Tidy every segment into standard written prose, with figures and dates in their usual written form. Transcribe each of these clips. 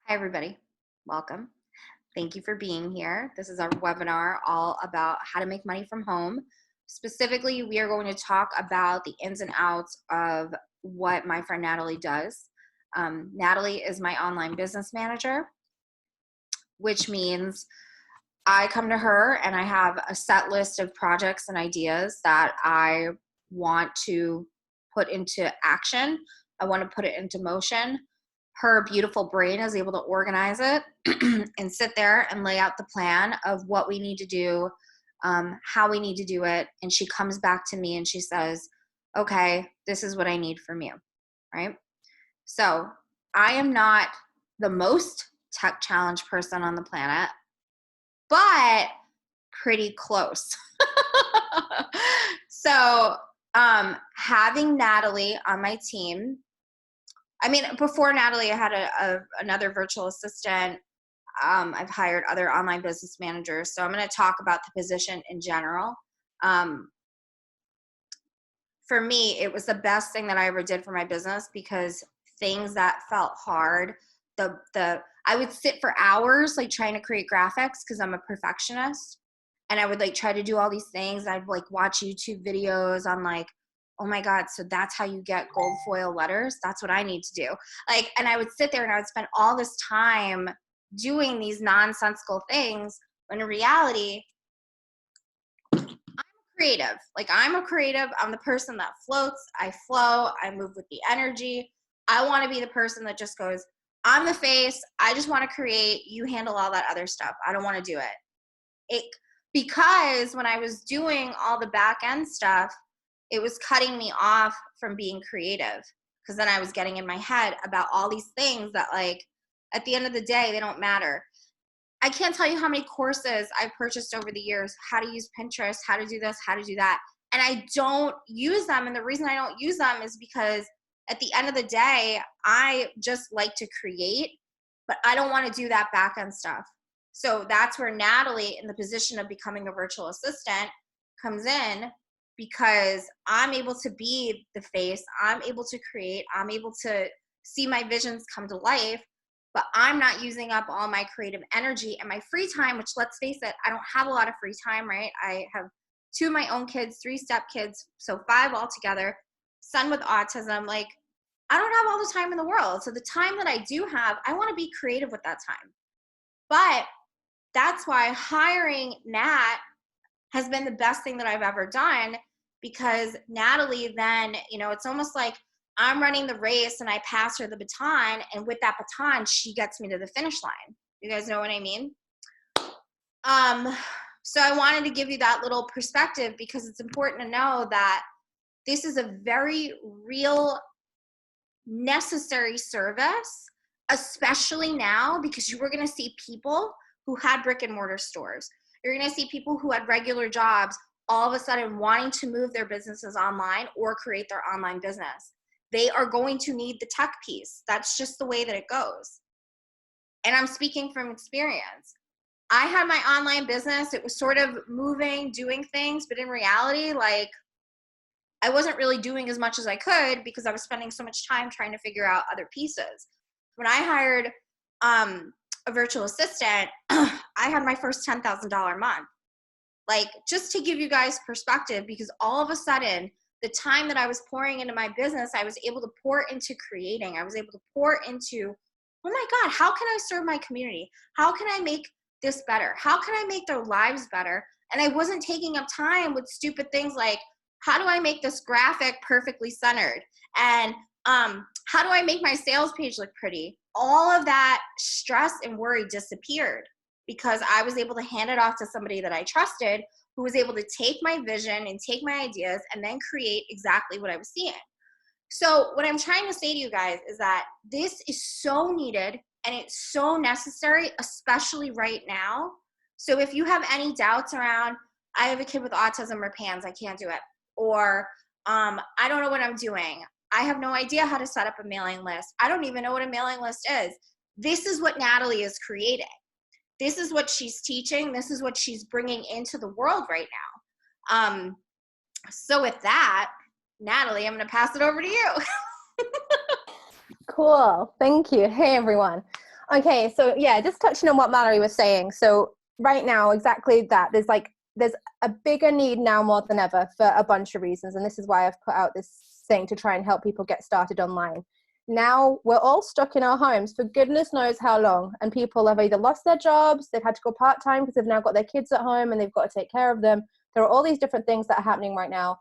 Hi, everybody. Welcome. Thank you for being here. This is our webinar all about how to make money from home. Specifically, we are going to talk about the ins and outs of what my friend Natalie does. Natalie is my online business manager, which means I come to her and I have a set list of projects and ideas that I want to put into action. I want to put it into motion. Her beautiful brain is able to organize it and sit there and lay out the plan of what we need to do, how we need to do it. And she comes back to me and she says, okay, this is what I need from you, right? So I am not the most tech challenged person on the planet, but pretty close. So having Natalie on my team, before Natalie, I had another virtual assistant. I've hired other online business managers. So I'm going to talk about the position in general. For me, it was the best thing that I ever did for my business because things that felt hard, I would sit for hours like trying to create graphics because I'm a perfectionist. And I would like try to do all these things. I'd like watch YouTube videos on like, oh my God, so that's how you get gold foil letters? That's what I need to do. And I would sit there and I would spend all this time doing these nonsensical things when in reality, creative. I'm a creative. I'm the person that floats. I flow. I move with the energy. I want to be the person that just goes, I'm the face. I just want to create. You handle all that other stuff. I don't want to do it. Because when I was doing all the back end stuff, it was cutting me off from being creative. Because then I was getting in my head about all these things that at the end of the day, they don't matter. I can't tell you how many courses I've purchased over the years, how to use Pinterest, how to do this, how to do that. And I don't use them. And the reason I don't use them is because at the end of the day, I just like to create, but I don't want to do that back end stuff. So that's where Natalie, in the position of becoming a virtual assistant, comes in because I'm able to be the face, I'm able to create, I'm able to see my visions come to life, but I'm not using up all my creative energy and my free time, which let's face it, I don't have a lot of free time, right? I have 2 of my own kids, 3 step kids, so 5 altogether, son with autism. I don't have all the time in the world. So the time that I do have, I want to be creative with that time. But that's why hiring Nat has been the best thing that I've ever done, because Natalie then, it's almost like I'm running the race and I pass her the baton, and with that baton, she gets me to the finish line. You guys know what I mean? So I wanted to give you that little perspective because it's important to know that this is a very real, necessary service, especially now, because you were going to see people who had brick and mortar stores. You're going to see people who had regular jobs all of a sudden wanting to move their businesses online or create their online business. They are going to need the tech piece. That's just the way that it goes. And I'm speaking from experience. I had my online business. It was sort of moving, doing things, but in reality, I wasn't really doing as much as I could because I was spending so much time trying to figure out other pieces. When I hired a virtual assistant, I had my first $10,000 month. Just to give you guys perspective, because all of a sudden, the time that I was pouring into my business, I was able to pour into creating. I was able to pour into, oh my God, how can I serve my community? How can I make this better? How can I make their lives better? And I wasn't taking up time with stupid things like, how do I make this graphic perfectly centered? And how do I make my sales page look pretty? All of that stress and worry disappeared because I was able to hand it off to somebody that I trusted, who was able to take my vision and take my ideas and then create exactly what I was seeing. So what I'm trying to say to you guys is that this is so needed and it's so necessary, especially right now. So if you have any doubts around, I have a kid with autism or PANS, I can't do it. Or I don't know what I'm doing. I have no idea how to set up a mailing list. I don't even know what a mailing list is. This is what Natalie is creating. This is what she's teaching. This is what she's bringing into the world right now. So with that, Natalie, I'm going to pass it over to you. Cool. Thank you. Hey, everyone. Okay, so yeah, just touching on what Mallory was saying. So right now, exactly that. There's a bigger need now more than ever for a bunch of reasons, and this is why I've put out this thing to try and help people get started online. Now we're all stuck in our homes for goodness knows how long, and people have either lost their jobs, they've had to go part-time because they've now got their kids at home and they've got to take care of them. There are all these different things that are happening right now,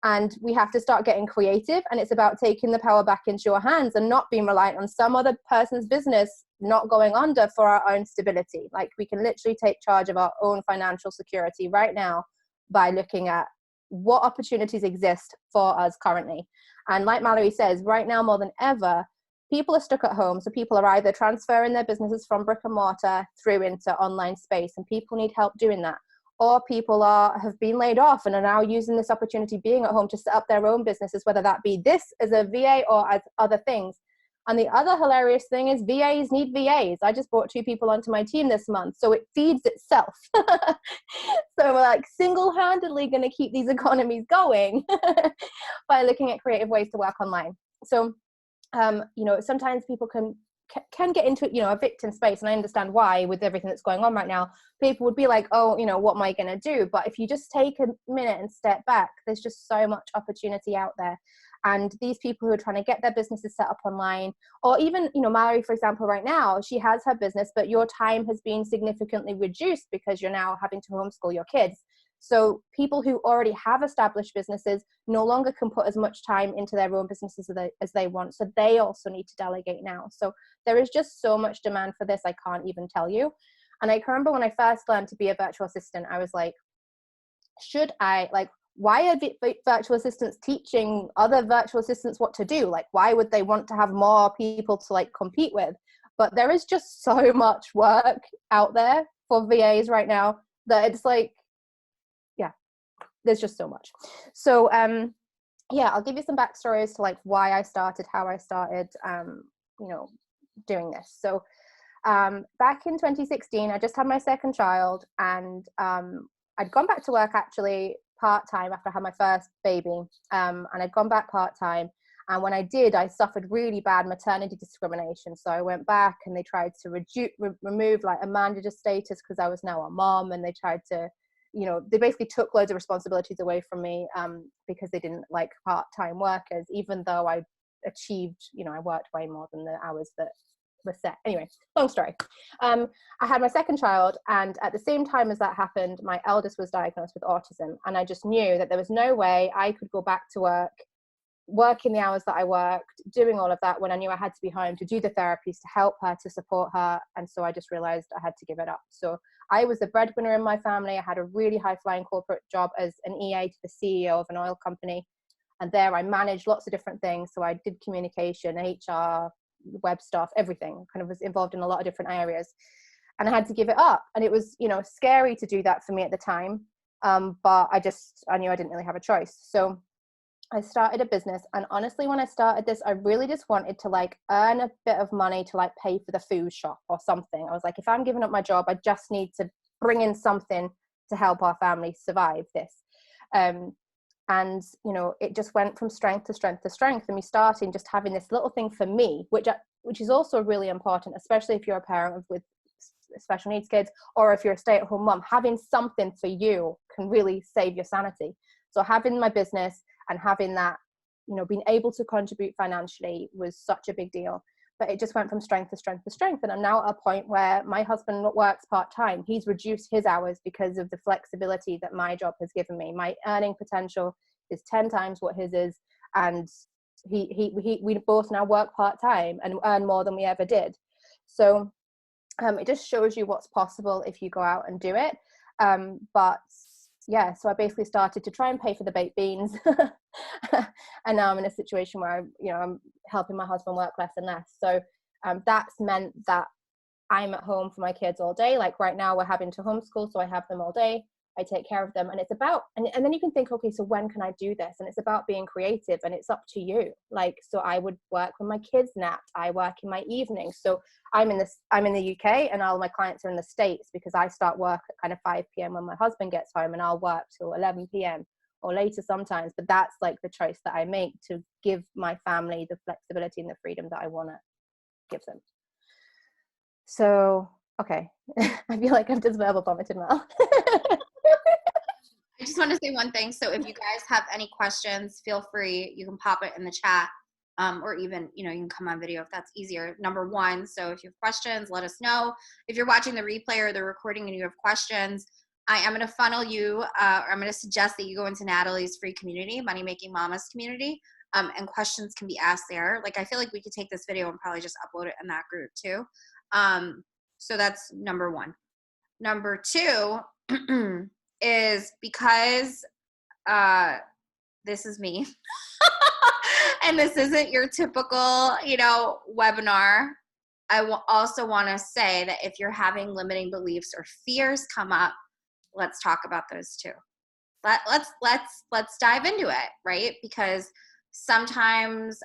and we have to start getting creative, and it's about taking the power back into your hands and not being reliant on some other person's business not going under for our own stability. Like, we can literally take charge of our own financial security right now by looking at what opportunities exist for us currently. And like Mallory says, right now more than ever, people are stuck at home. So people are either transferring their businesses from brick and mortar through into online space, and people need help doing that. Or people have been laid off and are now using this opportunity being at home to set up their own businesses, whether that be this as a VA or as other things. And the other hilarious thing is VAs need VAs. I just brought 2 people onto my team this month, so it feeds itself. So we're like single-handedly going to keep these economies going by looking at creative ways to work online. So, sometimes people can get into, a victim space, and I understand why with everything that's going on right now. People would be like, oh, what am I going to do? But if you just take a minute and step back, there's just so much opportunity out there. And these people who are trying to get their businesses set up online, or even, Mallory, for example, right now, she has her business, but your time has been significantly reduced because you're now having to homeschool your kids. So people who already have established businesses no longer can put as much time into their own businesses as they want. So they also need to delegate now. So there is just so much demand for this, I can't even tell you. And I can remember when I first learned to be a virtual assistant, I was like, why are virtual assistants teaching other virtual assistants what to do? Like, why would they want to have more people to compete with? But there is just so much work out there for VAs right now that it's like, yeah, there's just so much. So I'll give you some backstory as to why I started, how I started, doing this. So back in 2016, I just had my second child, and I'd gone back to work actually part-time after I had my first baby, and I'd gone back part-time. And when I did, I suffered really bad maternity discrimination. So I went back and they tried to remove a manager status because I was now a mom, and they tried to, they basically took loads of responsibilities away from me because they didn't like part-time workers, even though I achieved, I worked way more than the hours that were set. Anyway, long story. I had my second child, and at the same time as that happened, my eldest was diagnosed with autism, and I just knew that there was no way I could go back to working the hours that I worked, doing all of that, when I knew I had to be home to do the therapies, to help her, to support her. And so I just realized I had to give it up. So I was the breadwinner in my family. I had a really high-flying corporate job as an EA to the CEO of an oil company, and there I managed lots of different things. So I did communication, HR, web stuff, everything. Kind of was involved in a lot of different areas, and I had to give it up. And it was, scary to do that for me at the time, but I knew I didn't really have a choice. So I started a business, and honestly, when I started this, I really just wanted to earn a bit of money to pay for the food shop or something. I was like, if I'm giving up my job, I just need to bring in something to help our family survive this. And it just went from strength to strength to strength, and me starting just having this little thing for me, which is also really important, especially if you're a parent with special needs kids, or if you're a stay-at-home mom. Having something for you can really save your sanity. So having my business and having that, being able to contribute financially was such a big deal. But it just went from strength to strength to strength. And I'm now at a point where my husband works part-time. He's reduced his hours because of the flexibility that my job has given me. My earning potential is 10 times what his is. And we both now work part-time and earn more than we ever did. So it just shows you what's possible if you go out and do it. But yeah, so I basically started to try and pay for the baked beans. And now I'm in a situation where I'm helping my husband work less and less. So that's meant that I'm at home for my kids all day. Like right now we're having to homeschool, so I have them all day. I take care of them, and it's about, and then you can think, okay, so when can I do this? And it's about being creative, and it's up to you. So I would work when my kids napped. I work in my evenings. So I'm in the UK, and all my clients are in the States, because I start work at kind of 5 p.m. when my husband gets home, and I'll work till 11 p.m. or later sometimes. But that's the choice that I make to give my family the flexibility and the freedom that I want to give them. So, okay. I feel like I've just verbal vomited now. I just want to say one thing. So if you guys have any questions, feel free. You can pop it in the chat, or even, you can come on video if that's easier. Number one, so if you have questions, let us know. If you're watching the replay or the recording and you have questions, I am going to funnel you, or I'm going to suggest that you go into Natalie's free community, Money Making Mamas community, and questions can be asked there. Like, I feel like we could take this video and probably just upload it in that group too. So that's number one. Number two, is because this is me and this isn't your typical, webinar. I also want to say that if you're having limiting beliefs or fears come up, let's talk about those too. Let's dive into it, right? Because sometimes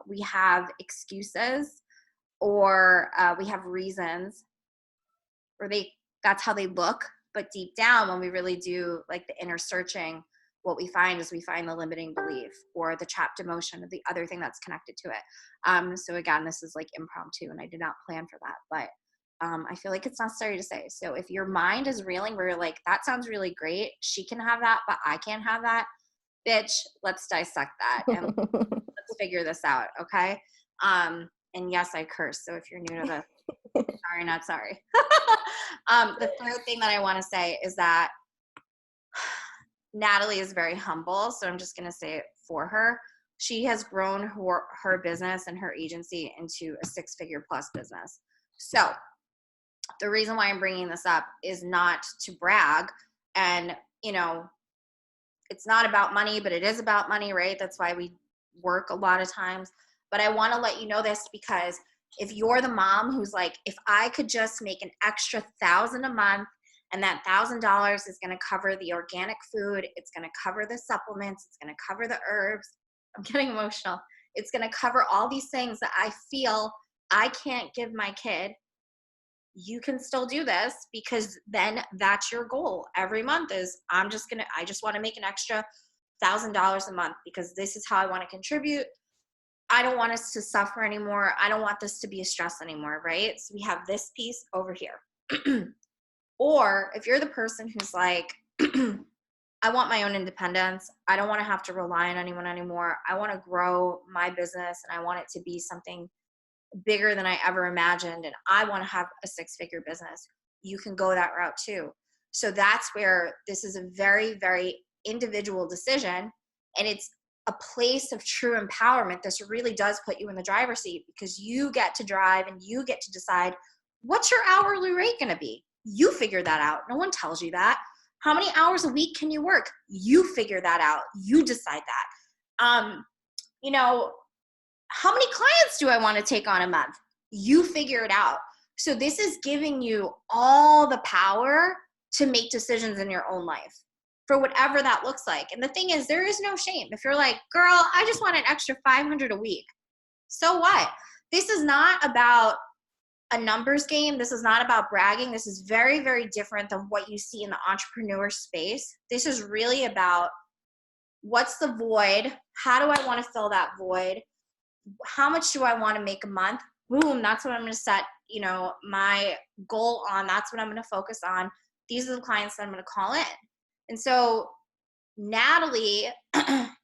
we have excuses or we have reasons, or that's how they look. But deep down, when we really do like the inner searching, what we find is we find the limiting belief or the trapped emotion or the other thing that's connected to it. So again, this is like impromptu and I did not plan for that, but I feel like it's necessary to say. So if your mind is reeling where you're like, that sounds really great, she can have that, but I can't have that, bitch, let's dissect that and let's figure this out, okay? And yes, I curse, so if you're new to the sorry, not sorry. The third thing that I want to say is that Natalie is very humble, so I'm just going to say it for her. She has grown her business and her agency into a 6-figure plus business. So the reason why I'm bringing this up is not to brag, and it's not about money, but it is about money, right? That's why we work a lot of times. But I want to let you know this because if you're the mom who's like, if I could just make an extra $1,000 a month and that $1,000 is going to cover the organic food, it's going to cover the supplements, it's going to cover the herbs. I'm getting emotional. It's going to cover all these things that I feel I can't give my kid. You can still do this because then that's your goal every month is I just want to make an extra $1,000 a month because this is how I want to contribute. I don't want us to suffer anymore. I don't want this to be a stress anymore, right? So we have this piece over here. Or if you're the person who's like, I want my own independence. I don't want to have to rely on anyone anymore. I want to grow my business and I want it to be something bigger than I ever imagined. And I want to have a 6-figure business. You can go that route too. So that's where this is a very, very individual decision. And it's a place of true empowerment. This really does put you in the driver's seat because you get to drive and you get to decide what's your hourly rate going to be. You figure that out. No one tells you that. How many hours a week can you work? You figure that out. You decide that. How many clients do I want to take on a month? You figure it out. So this is giving you all the power to make decisions in your own life for whatever that looks like. And the thing is, there is no shame. If you're like, girl, I just want an extra $500 a week. So what? This is not about a numbers game. This is not about bragging. This is very, very different than what you see in the entrepreneur space. This is really about what's the void? How do I want to fill that void? How much do I want to make a month? Boom, that's what I'm going to set, my goal on. That's what I'm going to focus on. These are the clients that I'm going to call in. And so Natalie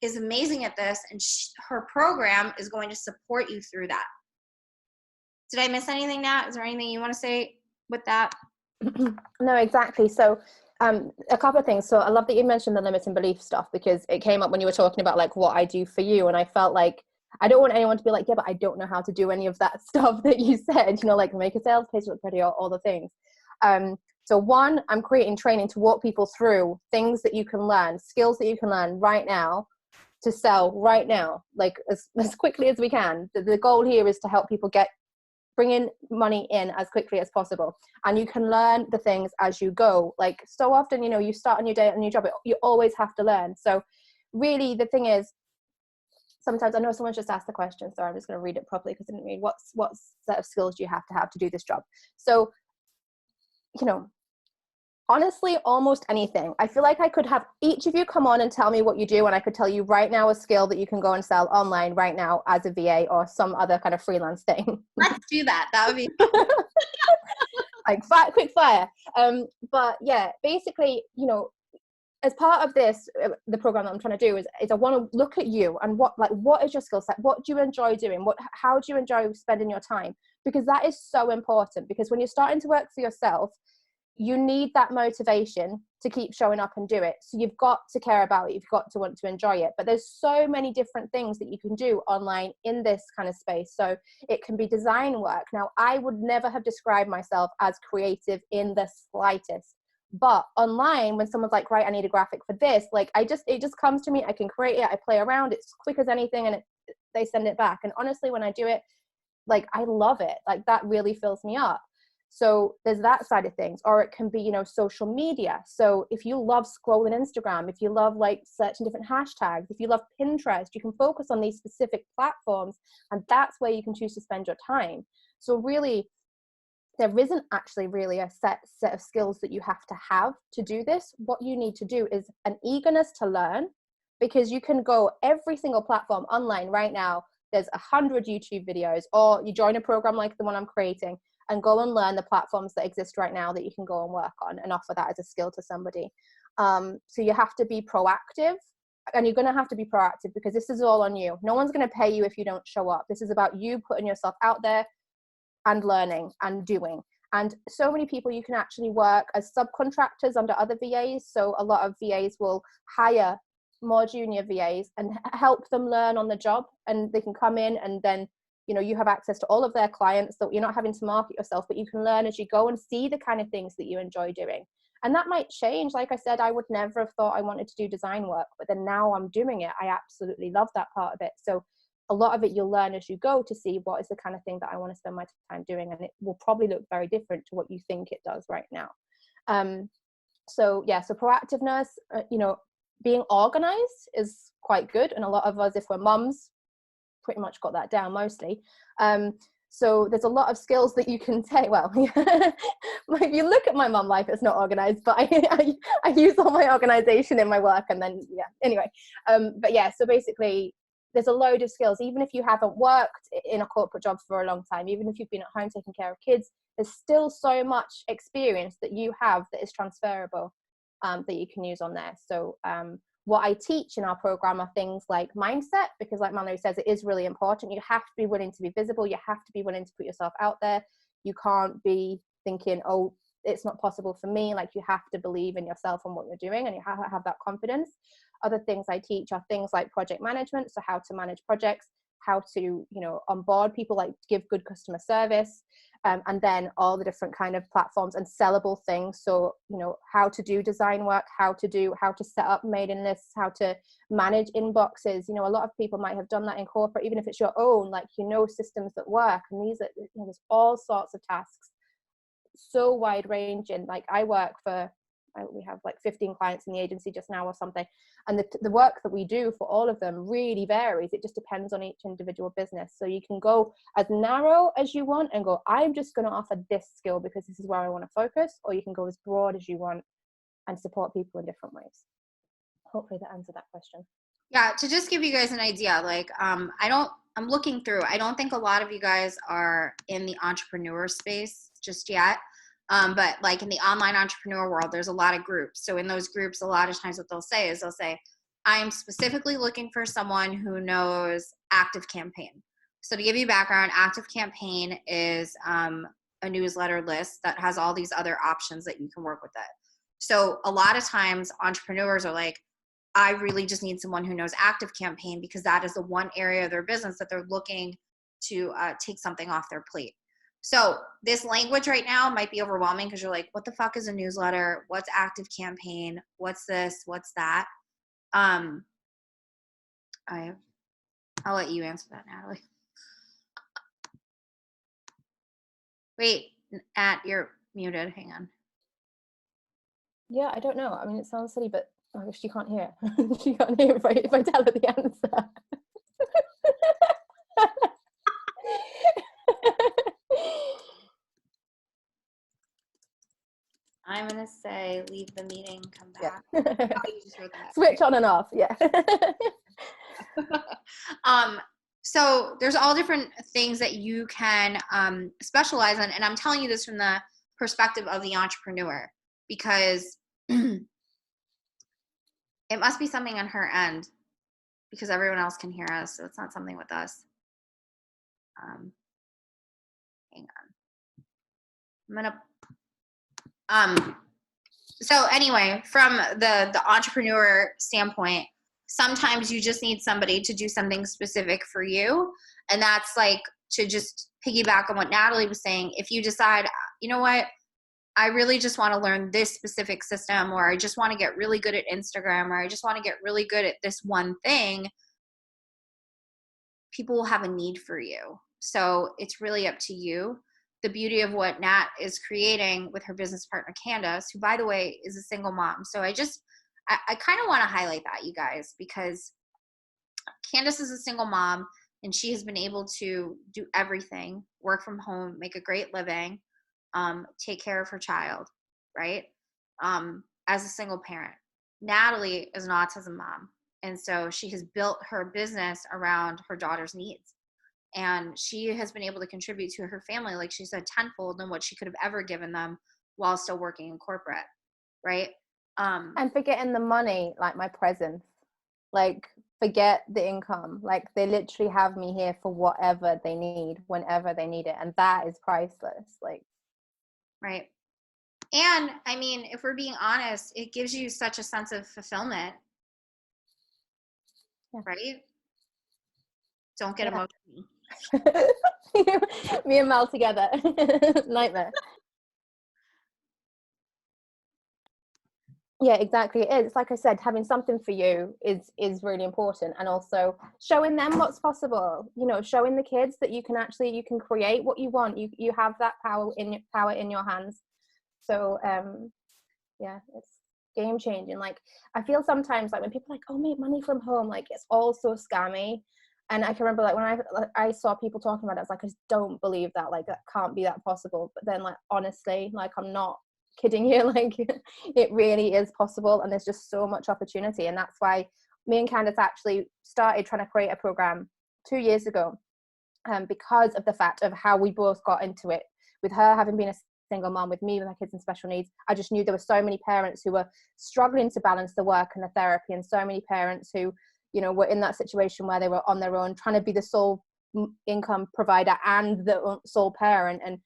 is amazing at this, and her program is going to support you through that. Did I miss anything, Nat? Is there anything you want to say with that? No, exactly. So a couple of things. So I love that you mentioned the limiting belief stuff because it came up when you were talking about like what I do for you. And I felt like I don't want anyone to be like, yeah, but I don't know how to do any of that stuff that you said, like make a sales page look pretty or all the things. So one, I'm creating training to walk people through things that you can learn, skills that you can learn right now to sell right now, like as quickly as we can. The goal here is to help people bring in money in as quickly as possible. And you can learn the things as you go. Like so often, you start a new day, a new job, you always have to learn. So really the thing is, sometimes I know someone just asked the question, so I'm just going to read it properly because I didn't read what set of skills do you have to do this job. So, honestly, almost anything. I feel like I could have each of you come on and tell me what you do, and I could tell you right now a skill that you can go and sell online right now as a VA or some other kind of freelance thing. Let's do that. That would be like quick fire. But yeah, basically, you know, as part of this, the program that I'm trying to do is I want to look at you and what is your skill set? What do you enjoy doing? How do you enjoy spending your time? Because that is so important, because when you're starting to work for yourself, you need that motivation to keep showing up and do it. So you've got to care about it. You've got to want to enjoy it. But there's so many different things that you can do online in this kind of space. So it can be design work. Now, I would never have described myself as creative in the slightest. But online, when someone's like, right, I need a graphic for this, like it just comes to me. I can create it. I play around. It's quick as anything, and they send it back. And honestly, when I do it, like I love it. Like that really fills me up. So there's that side of things. Or it can be, you know, social media. So if you love scrolling Instagram, if you love like searching different hashtags, if you love Pinterest, you can focus on these specific platforms, and that's where you can choose to spend your time. So really, there isn't actually really a set of skills that you have to do this. What you need to do is an eagerness to learn, because you can go every single platform online right now. There's 100 YouTube videos, or you join a program like the one I'm creating and go and learn the platforms that exist right now that you can go and work on and offer that as a skill to somebody. So you have to be proactive, and you're going to have to be proactive because this is all on you. No one's going to pay you if you don't show up. This is about you putting yourself out there and learning and doing. And so many people, you can actually work as subcontractors under other VAs. So a lot of VAs will hire more junior VAs and help them learn on the job, and they can come in, and then, you know, you have access to all of their clients, so you're not having to market yourself, but you can learn as you go and see the kind of things that you enjoy doing. And that might change. Like I said, I would never have thought I wanted to do design work, but then now I'm doing it. I absolutely love that part of it. So a lot of it you'll learn as you go to see what is the kind of thing that I want to spend my time doing, and it will probably look very different to what you think it does right now. So proactiveness, you know, being organized is quite good, and a lot of us, if we're mums, pretty much got that down mostly. So there's a lot of skills that you can take. Well, if you look at my mum life, it's not organized, but I use all my organization in my work, and then anyway. But yeah, so basically there's a load of skills. Even if you haven't worked in a corporate job for a long time, even if you've been at home taking care of kids, there's still so much experience that you have that is transferable, that you can use on there. So what I teach in our program are things like mindset, because like Mallory says, it is really important. You have to be willing to be visible. You have to be willing to put yourself out there. You can't be thinking, oh, it's not possible for me. Like, you have to believe in yourself and what you're doing, and you have to have that confidence. Other things I teach are things like project management. So how to manage projects, how to, you know, onboard people, like give good customer service, and then all the different kind of platforms and sellable things. So, you know, how to do design work, how to set up mailing lists, how to manage inboxes. You know, a lot of people might have done that in corporate, even if it's your own, like, you know, systems that work. And these are, you know, there's all sorts of tasks, so wide ranging. Like, we have like 15 clients in the agency just now or something, and the work that we do for all of them really varies. It just depends on each individual business. So you can go as narrow as you want and go, I'm just going to offer this skill because this is where I want to focus, or you can go as broad as you want and support people in different ways. Hopefully that answered that question. Yeah, to just give you guys an idea, like I'm looking through, I don't think a lot of you guys are in the entrepreneur space just yet. But like in the online entrepreneur world, there's a lot of groups. So in those groups, a lot of times what they'll say, I'm specifically looking for someone who knows ActiveCampaign. So to give you background, ActiveCampaign is a newsletter list that has all these other options that you can work with it. So a lot of times entrepreneurs are like, I really just need someone who knows ActiveCampaign, because that is the one area of their business that they're looking to take something off their plate. So this language right now might be overwhelming, because you're like, what the fuck is a newsletter? What's ActiveCampaign? What's this? What's that? I'll let you answer that, Natalie. Wait, you're muted. Hang on. Yeah, I don't know. I mean, it sounds silly, but I guess she can't hear it. She can't hear it if I tell her the answer. I'm going to say leave the meeting, come back. Yeah. Oh, you just wrote that. Switch on and off, yeah. So there's all different things that you can specialize in. And I'm telling you this from the perspective of the entrepreneur, because it must be something on her end, because everyone else can hear us, so it's not something with us. Hang on. I'm gonna so anyway, from the entrepreneur standpoint, sometimes you just need somebody to do something specific for you. And that's like, to just piggyback on what Natalie was saying, if you decide, you know what, I really just want to learn this specific system, or I just want to get really good at Instagram, or I just want to get really good at this one thing, people will have a need for you. So it's really up to you. The beauty of what Nat is creating with her business partner, Candace, who, by the way, is a single mom. So I kind of want to highlight that, you guys, because Candace is a single mom, and she has been able to do everything, work from home, make a great living, take care of her child, right? As a single parent. Natalie is an autism mom. And so she has built her business around her daughter's needs. And she has been able to contribute to her family, like she said, tenfold than what she could have ever given them while still working in corporate, right? And forgetting the money, like my presence, like forget the income. Like they literally have me here for whatever they need, whenever they need it, and that is priceless. Like, right. And I mean, if we're being honest, it gives you such a sense of fulfillment, right? Don't get emotional. Me and Mel together. Nightmare. Yeah, exactly. It is. It's like I said, having something for you is really important, and also showing them what's possible. You know, showing the kids that you can create what you want. You have that power in your hands. So yeah, it's game changing. Like I feel sometimes like when people are like, oh, make money from home, like it's all so scammy. And I can remember like when I saw people talking about it, I was like, I just don't believe that. Like that can't be that possible. But then like honestly, like I'm not kidding you, like it really is possible, and there's just so much opportunity. And that's why me and Candace actually started trying to create a program 2 years ago, because of the fact of how we both got into it. With her having been a single mom, with me with my kids in special needs, I just knew there were so many parents who were struggling to balance the work and the therapy, and so many parents who, you know, were in that situation where they were on their own trying to be the sole income provider and the sole parent. And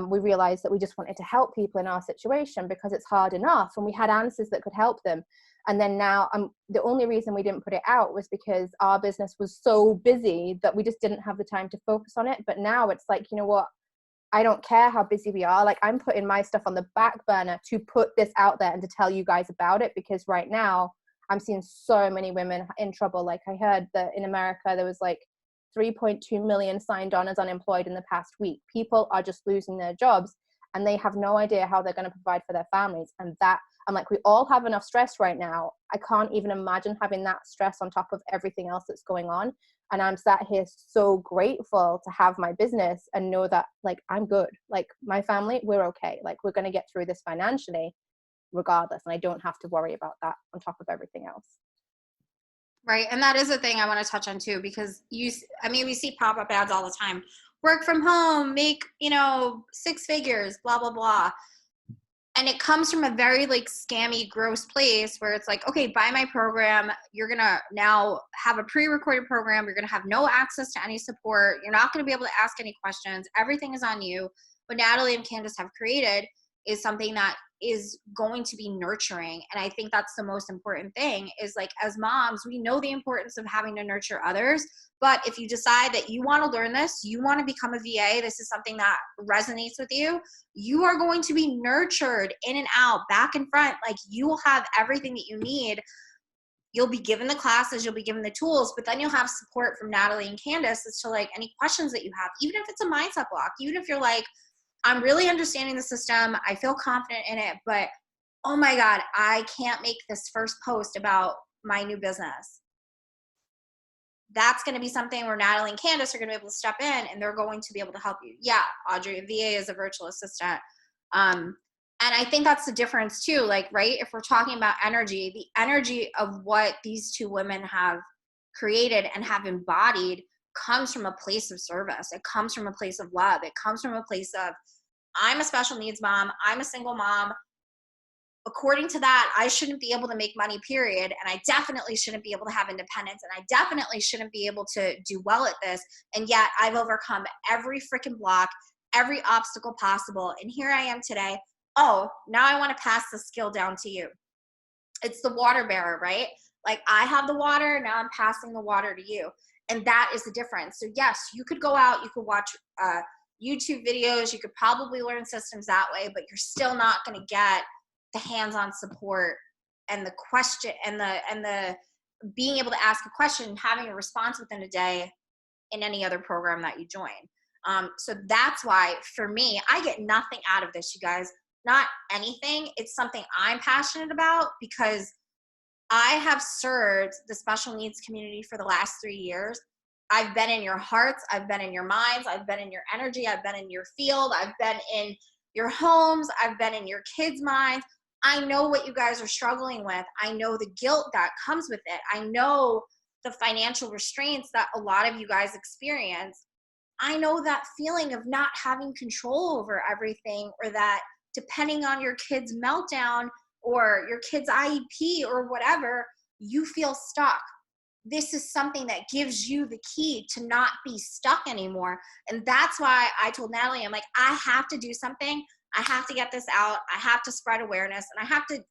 we realized that we just wanted to help people in our situation because it's hard enough, and we had answers that could help them. And then now the only reason we didn't put it out was because our business was so busy that we just didn't have the time to focus on it. But now it's like, you know what, I don't care how busy we are, like I'm putting my stuff on the back burner to put this out there and to tell you guys about it, because right now I'm seeing so many women in trouble. Like I heard that in America there was like 3.2 million signed on as unemployed in the past week. People are just losing their jobs, and they have no idea how they're going to provide for their families. And that, I'm like, we all have enough stress right now. I can't even imagine having that stress on top of everything else that's going on. And I'm sat here so grateful to have my business and know that like I'm good. Like my family, we're okay. Like we're going to get through this financially regardless, and I don't have to worry about that on top of everything else. Right. And that is a thing I want to touch on too, because we see pop-up ads all the time. Work from home, make, 6 figures, blah, blah, blah. And it comes from a very like scammy, gross place where it's like, okay, buy my program. You're going to now have a pre-recorded program. You're going to have no access to any support. You're not going to be able to ask any questions. Everything is on you. What Natalie and Candace have created is something that is going to be nurturing. And I think that's the most important thing is like, as moms, we know the importance of having to nurture others. But if you decide that you want to learn this, you want to become a VA, this is something that resonates with you, you are going to be nurtured in and out, back and front. Like you will have everything that you need. You'll be given the classes, you'll be given the tools, but then you'll have support from Natalie and Candace as to like any questions that you have, even if it's a mindset block, even if you're like, I'm really understanding the system, I feel confident in it, but oh my God, I can't make this first post about my new business. That's going to be something where Natalie and Candace are going to be able to step in, and they're going to be able to help you. Yeah, Audrey, a VA is a virtual assistant. And I think that's the difference too. Like, right, if we're talking about energy, the energy of what these two women have created and have embodied comes from a place of service. It comes from a place of love. It comes from a place of I'm a special needs mom. I'm a single mom. According to that, I shouldn't be able to make money, period. And I definitely shouldn't be able to have independence. And I definitely shouldn't be able to do well at this. And yet I've overcome every freaking block, every obstacle possible. And here I am today. Oh, now I want to pass the skill down to you. It's the water bearer, right? Like I have the water, now I'm passing the water to you. And that is the difference. So yes, you could go out, you could watch YouTube videos, you could probably learn systems that way, but you're still not going to get the hands-on support and the question and the being able to ask a question and having a response within a day in any other program that you join. So that's why for me, I get nothing out of this, you guys, not anything. It's something I'm passionate about because I have served the special needs community for the last 3 years. I've been in your hearts. I've been in your minds. I've been in your energy. I've been in your field. I've been in your homes. I've been in your kids' minds. I know what you guys are struggling with. I know the guilt that comes with it. I know the financial restraints that a lot of you guys experience. I know that feeling of not having control over everything, or that depending on your kid's meltdown or your kid's IEP or whatever, you feel stuck. This is something that gives you the key to not be stuck anymore. And that's why I told Natalie, I'm like, I have to do something. I have to get this out. I have to spread awareness, and I have to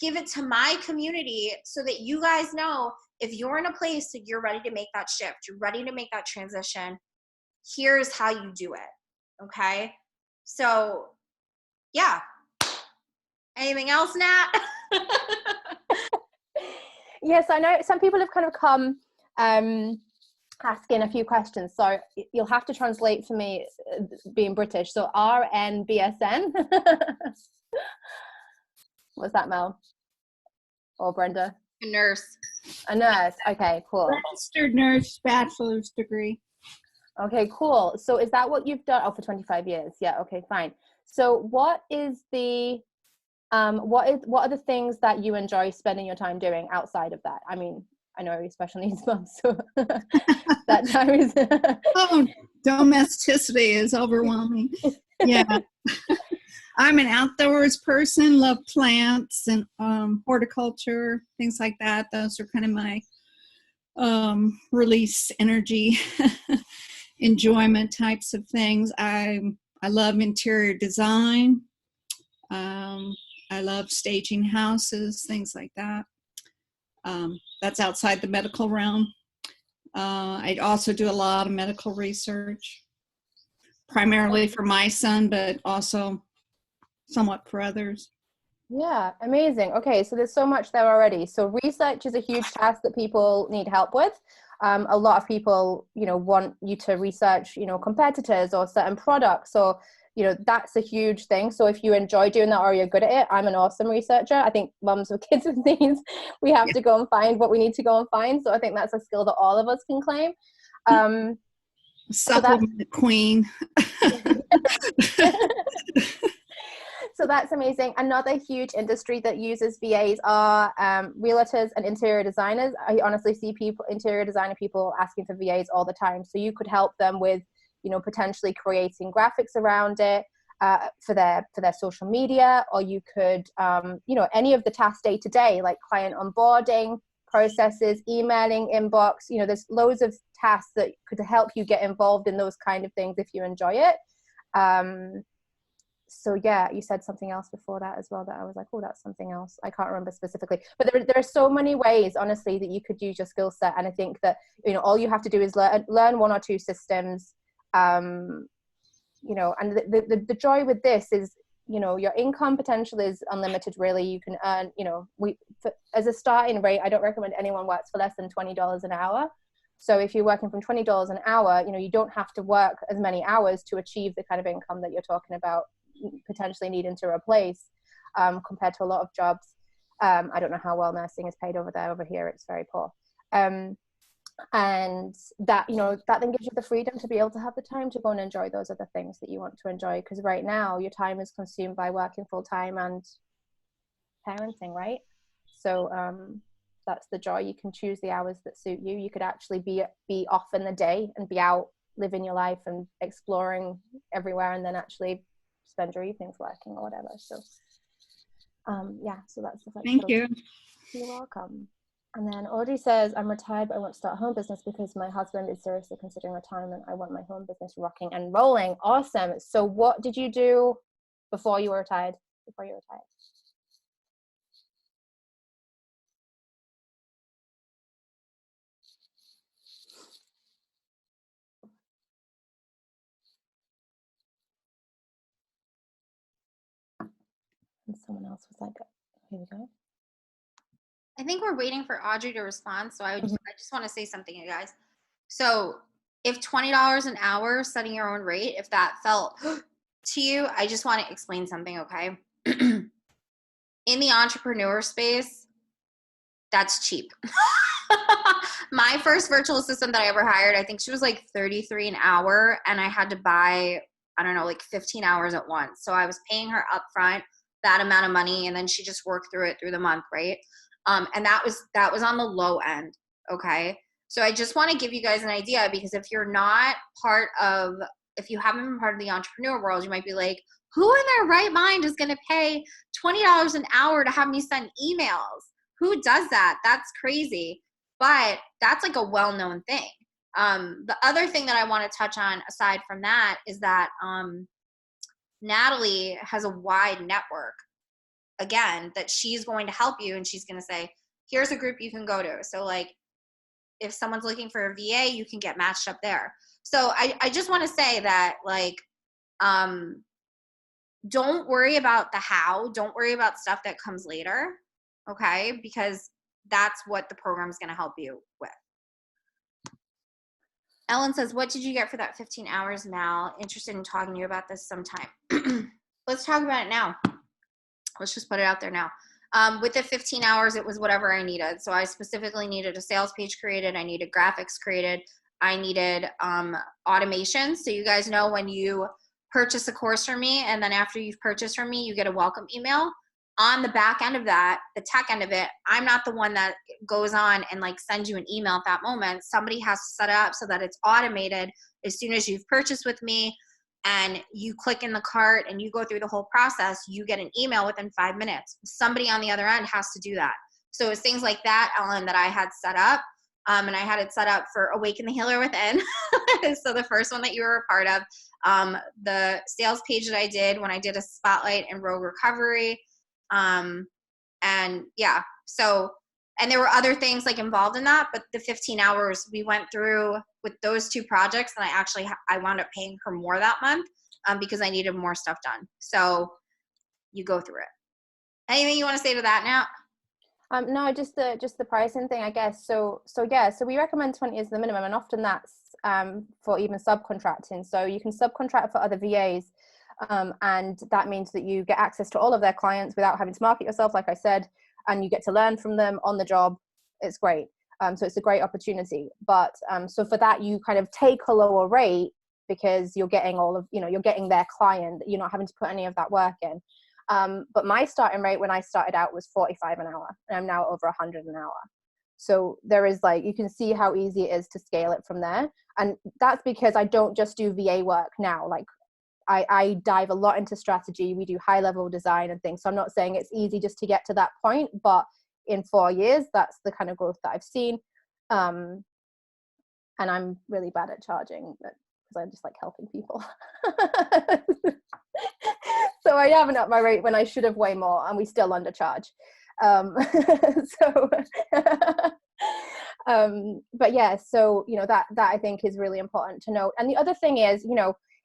give it to my community so that you guys know if you're in a place that you're ready to make that shift, you're ready to make that transition, here's how you do it. Okay. So yeah. Anything else, Nat? Yes, I know some people have kind of come asking a few questions, so you'll have to translate for me, being British. So RNBSN. What's that, Mel or Brenda? A nurse. A nurse. Okay, cool. Registered nurse, bachelor's degree. Okay, cool. So is that what you've done? Oh, for 25 years. Yeah. Okay, fine. So what is the what are the things that you enjoy spending your time doing outside of that? I mean, I know you're special needs mom, so that time is Oh, domesticity is overwhelming. Yeah. I'm an outdoors person, love plants and horticulture, things like that. Those are kind of my release energy, enjoyment types of things. I love interior design. I love staging houses, things like that. That's outside the medical realm. I also do a lot of medical research, primarily for my son, but also somewhat for others. Yeah, amazing. Okay, so there's so much there already. So research is a huge task that people need help with. A lot of people, want you to research, competitors or certain products, or that's a huge thing. So if you enjoy doing that or you're good at it, I'm an awesome researcher. I think mums with kids with needs, we have to go and find what we need to go and find. So I think that's a skill that all of us can claim. Supplement queen. So that's amazing. Another huge industry that uses VAs are realtors and interior designers. I honestly see interior designer people asking for VAs all the time. So you could help them with, potentially creating graphics around it for their social media, or you could, any of the tasks day to day, like client onboarding processes, emailing, inbox. There's loads of tasks that could help you get involved in those kind of things if you enjoy it. So yeah, you said something else before that as well that I was like, oh, that's something else. I can't remember specifically, but there are so many ways, honestly, that you could use your skill set. And I think that, all you have to do is learn one or two systems, and the joy with this is, your income potential is unlimited, really. You can earn, as a starting rate, I don't recommend anyone works for less than $20 an hour. So if you're working from $20 an hour, you don't have to work as many hours to achieve the kind of income that you're talking about potentially needing to replace, compared to a lot of jobs. I don't know how well nursing is paid over there. Over here, it's very poor. And that, that then gives you the freedom to be able to have the time to go and enjoy those other things that you want to enjoy. Because right now your time is consumed by working full time and parenting, right? So that's the joy. You can choose the hours that suit you. You could actually be off in the day and be out living your life and exploring everywhere, and then actually spend your evenings working or whatever. So yeah, so that's the Thank you. You're welcome. And then Audrey says, I'm retired, but I want to start a home business because my husband is seriously considering retirement. I want my home business rocking and rolling. Awesome. So what did you do before you were retired? And someone else was like, here we go. I think we're waiting for Audrey to respond. So I just want to say something, you guys. So if $20 an hour, setting your own rate, if that felt to you, I just want to explain something, okay? In the entrepreneur space, that's cheap. My first virtual assistant that I ever hired, I think she was like $33 an hour, and I had to buy, I don't know, like 15 hours at once. So I was paying her upfront that amount of money, and then she just worked through it through the month, right? And that was on the low end, okay? So I just want to give you guys an idea, because if you're not part of, if you haven't been part of the entrepreneur world, you might be like, who in their right mind is going to pay $20 an hour to have me send emails? Who does that? That's crazy. But that's like a well-known thing. The other thing that I want to touch on aside from that is that Natalie has a wide network, again, that she's going to help you, and she's going to say, here's a group you can go to. So like if someone's looking for a VA, you can get matched up there. So I just want to say that, like, don't worry about the how, don't worry about stuff that comes later, okay? Because that's what the program is going to help you with. Ellen says, what did you get for that 15 hours, Mal? Interested in talking to you about this sometime. Let's talk about it now. Let's just put it out there now. With the 15 hours, it was whatever I needed. So I specifically needed a sales page created. I needed graphics created. I needed automation. So you guys know when you purchase a course from me, and then after you've purchased from me, you get a welcome email. On the back end of that, the tech end of it, I'm not the one that goes on and like sends you an email at that moment. Somebody has to set it up so that it's automated as soon as you've purchased with me and you click in the cart and you go through the whole process, you get an email within 5 minutes. Somebody on the other end has to do that. So it's things like that, Ellen, that I had set up. And I had it set up for Awaken the Healer Within. So the first one that you were a part of, the sales page that I did when I did a spotlight and Rogue Recovery. And yeah, so, and there were other things like involved in that, but the 15 hours we went through with those two projects, and I wound up paying her more that month, because I needed more stuff done. So you go through it. Anything you want to say to that now? No, just the pricing thing, I guess. So yeah, so we recommend 20 as the minimum, and often that's for even subcontracting. So you can subcontract for other VAs, and that means that you get access to all of their clients without having to market yourself, like I said, and you get to learn from them on the job. It's great. So it's a great opportunity. But so for that, you kind of take a lower rate because you're getting all of, you're getting their client. You're not having to put any of that work in. But my starting rate when I started out was 45 an hour, and I'm now over 100 an hour. So there is, like, you can see how easy it is to scale it from there. And that's because I don't just do VA work now. Like I dive a lot into strategy. We do high level design and things. So I'm not saying it's easy just to get to that point, but in 4 years, that's the kind of growth that I've seen. And I'm really bad at charging, because I just like helping people. So I haven't upped my rate when I should have way more, and we still undercharge. But yeah, so that I think is really important to note. And the other thing is,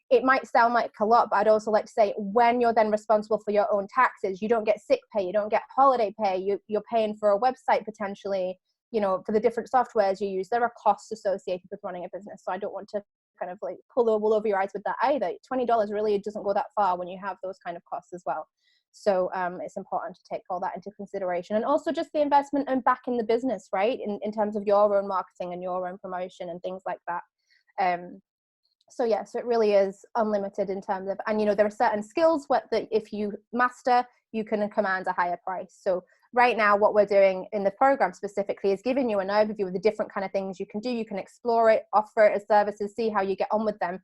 it might sound like a lot, but I'd also like to say, when you're then responsible for your own taxes, you don't get sick pay, you don't get holiday pay, you're paying for a website potentially, for the different softwares you use. There are costs associated with running a business. So I don't want to kind of like pull the wool over your eyes with that either. $20 really doesn't go that far when you have those kind of costs as well. So it's important to take all that into consideration, and also just the investment and back in the business, right? In terms of your own marketing and your own promotion and things like that. So yeah, so it really is unlimited in terms of, and there are certain skills that if you master, you can command a higher price. So right now, what we're doing in the program specifically is giving you an overview of the different kind of things you can do. You can explore it, offer it as services, see how you get on with them,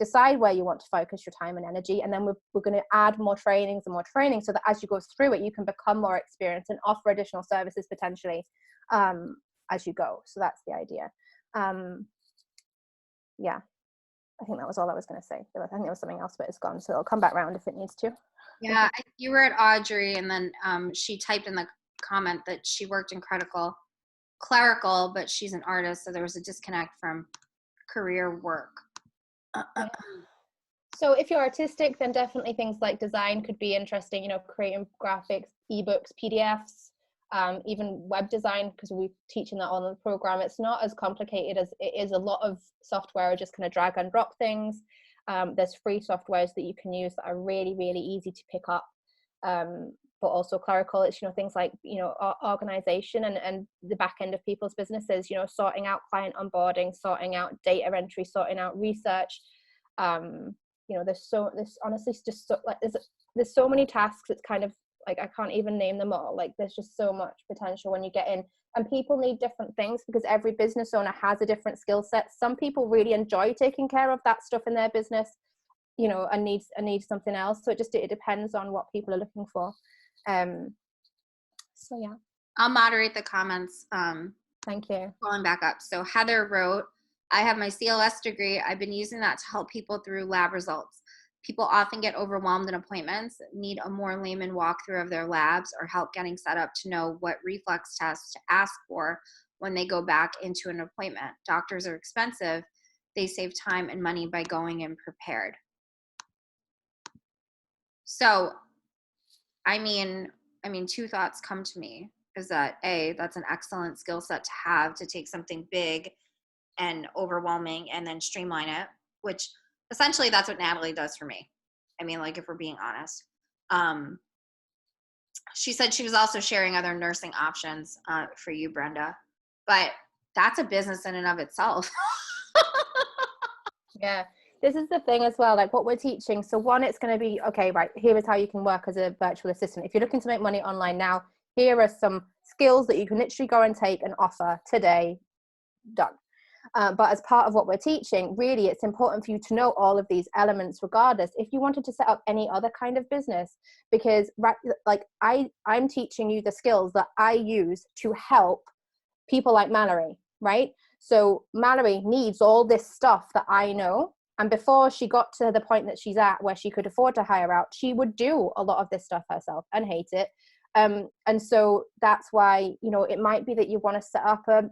decide where you want to focus your time and energy, and then we're going to add more trainings and more training so that as you go through it, you can become more experienced and offer additional services potentially as you go. So that's the idea. Yeah, I think that was all I was going to say. I think there was something else, but it's gone, so it'll come back around if it needs to. Yeah, you were at Audrey, and then she typed in the comment that she worked in clerical, but she's an artist, so there was a disconnect from career work. So if you're artistic, then definitely things like design could be interesting, you know, creating graphics, ebooks, PDFs, even web design, because we're teaching that on the program. It's not as complicated as it is. A lot of software just kind of drag and drop things. There's free softwares that you can use that are really, really easy to pick up. But also clerical, it's, you know, things like, you know, organization and the back end of people's businesses, you know, sorting out client onboarding, sorting out data entry, sorting out research. You know, there's honestly just so, like, there's so many tasks. It's kind of like, I can't even name them all. Like, there's just so much potential when you get in, and people need different things because every business owner has a different skill set. Some people really enjoy taking care of that stuff in their business, you know, and need something else. So it depends on what people are looking for. So yeah, I'll moderate the comments. Thank you. Going back up. So Heather wrote, I have my CLS degree. I've been using that to help people through lab results. People often get overwhelmed in appointments, need a more layman walkthrough of their labs or help getting set up to know what reflex tests to ask for when they go back into an appointment. Doctors are expensive. They save time and money by going in prepared. So, I mean, two thoughts come to me is that A, that's an excellent skill set to have, to take something big and overwhelming and then streamline it, which essentially that's what Natalie does for me. I mean, like, if we're being honest. She said she was also sharing other nursing options for you, Brenda, but that's a business in and of itself. Yeah, this is the thing as well, like what we're teaching. So one, it's going to be, okay, right, here is how you can work as a virtual assistant. If you're looking to make money online now, here are some skills that you can literally go and take and offer today, done. But as part of what we're teaching, really, it's important for you to know all of these elements regardless if you wanted to set up any other kind of business, because like I'm teaching you the skills that I use to help people like Mallory, right? So Mallory needs all this stuff that I know. And before she got to the point that she's at where she could afford to hire out, she would do a lot of this stuff herself and hate it. And so that's why, you know, it might be that you want to set up a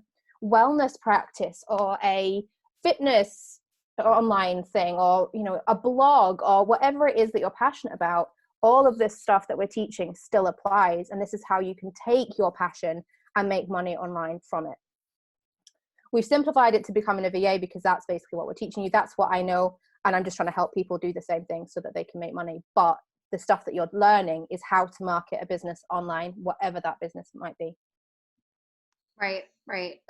wellness practice or a fitness online thing, or, you know, a blog or whatever it is that you're passionate about. All of this stuff that we're teaching still applies. And this is how you can take your passion and make money online from it. We've simplified it to becoming a VA because that's basically what we're teaching you. That's what I know. And I'm just trying to help people do the same thing so that they can make money. But the stuff that you're learning is how to market a business online, whatever that business might be. Right.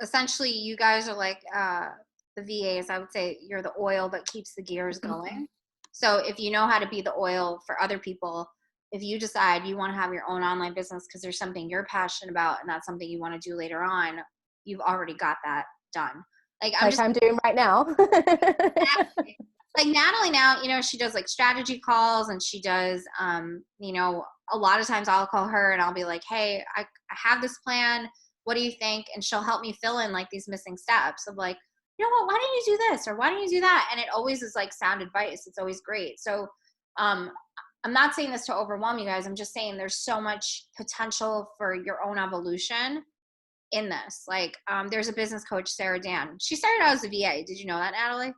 Essentially, you guys are like the VAs. I would say you're the oil that keeps the gears going. So if you know how to be the oil for other people, if you decide you want to have your own online business because there's something you're passionate about and that's something you want to do later on, you've already got that done. Like I'm doing right now. Like Natalie now, you know, she does like strategy calls, and she does, you know, a lot of times I'll call her and I'll be like, hey, I have this plan. What do you think? And she'll help me fill in like these missing steps of like, you know what, why don't you do this? Or why don't you do that? And it always is like sound advice. It's always great. So I'm not saying this to overwhelm you guys. I'm just saying there's so much potential for your own evolution in this. Like there's a business coach, Sarah Dan. She started out as a VA. Did you know that, Natalie?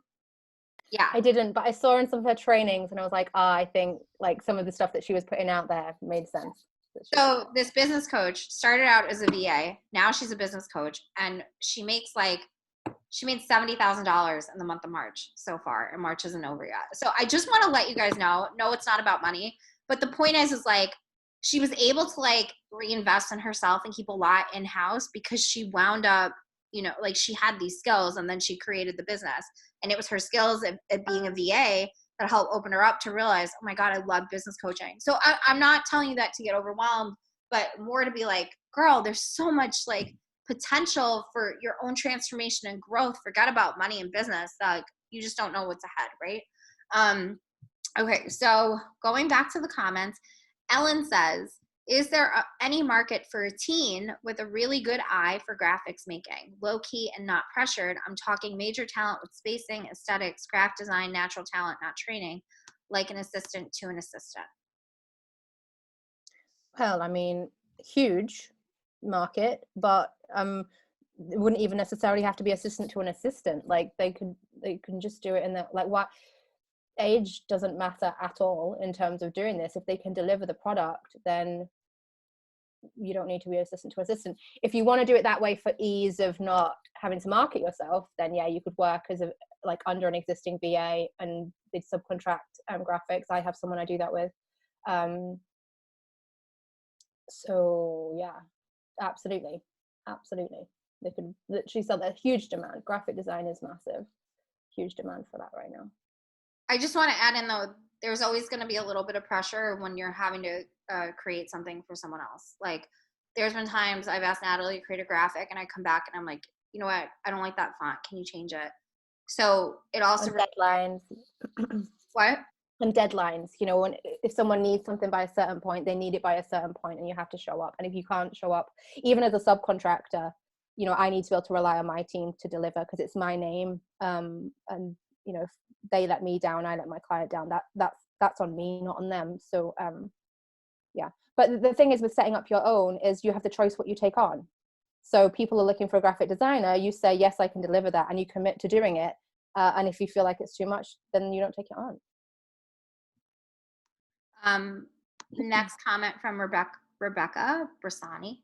Yeah. I didn't, but I saw in some of her trainings and I was like, I think like some of the stuff that she was putting out there made sense. So this business coach started out as a VA. Now she's a business coach, and she made $70,000 in the month of March so far, and March isn't over yet. So I just want to let you guys know, no, it's not about money, but the point is like she was able to like reinvest in herself and keep a lot in-house because she wound up, you know, like she had these skills and then she created the business, and it was her skills at being a VA that helped open her up to realize, oh my God, I love business coaching. So I'm not telling you that to get overwhelmed, but more to be like, girl, there's so much like potential for your own transformation and growth. Forget about money and business. Like you just don't know what's ahead, right? Okay, so going back to the comments, Ellen says, is there any market for a teen with a really good eye for graphics making, low key and not pressured? I'm talking major talent with spacing, aesthetics, graphic design, natural talent, not training, like an assistant to an assistant. Well, I mean, huge market, but it wouldn't even necessarily have to be assistant to an assistant. Like they can just do it in the, like, what age doesn't matter at all in terms of doing this. If they can deliver the product, then you don't need to be assistant to assistant. If you want to do it that way for ease of not having to market yourself, then yeah, you could work as a, like, under an existing VA and they subcontract graphics. I have someone I do that with. So yeah, absolutely. They could literally sell that. Huge demand. Graphic design is massive. Huge demand for that right now. I just want to add in though, there's always going to be a little bit of pressure when you're having to create something for someone else. Like there's been times I've asked Natalie to create a graphic and I come back and I'm like, you know what? I don't like that font. Can you change it? So it also deadlines. What? And deadlines, you know, if someone needs something by a certain point, they need it by a certain point and you have to show up. And if you can't show up, even as a subcontractor, you know, I need to be able to rely on my team to deliver because it's my name. And, you know, if they let me down, I let my client down. That's on me, not on them. So, yeah. But the thing is with setting up your own is you have the choice what you take on. So people are looking for a graphic designer. You say, yes, I can deliver that. And you commit to doing it. And if you feel like it's too much, then you don't take it on. Next comment from Rebecca Brasani.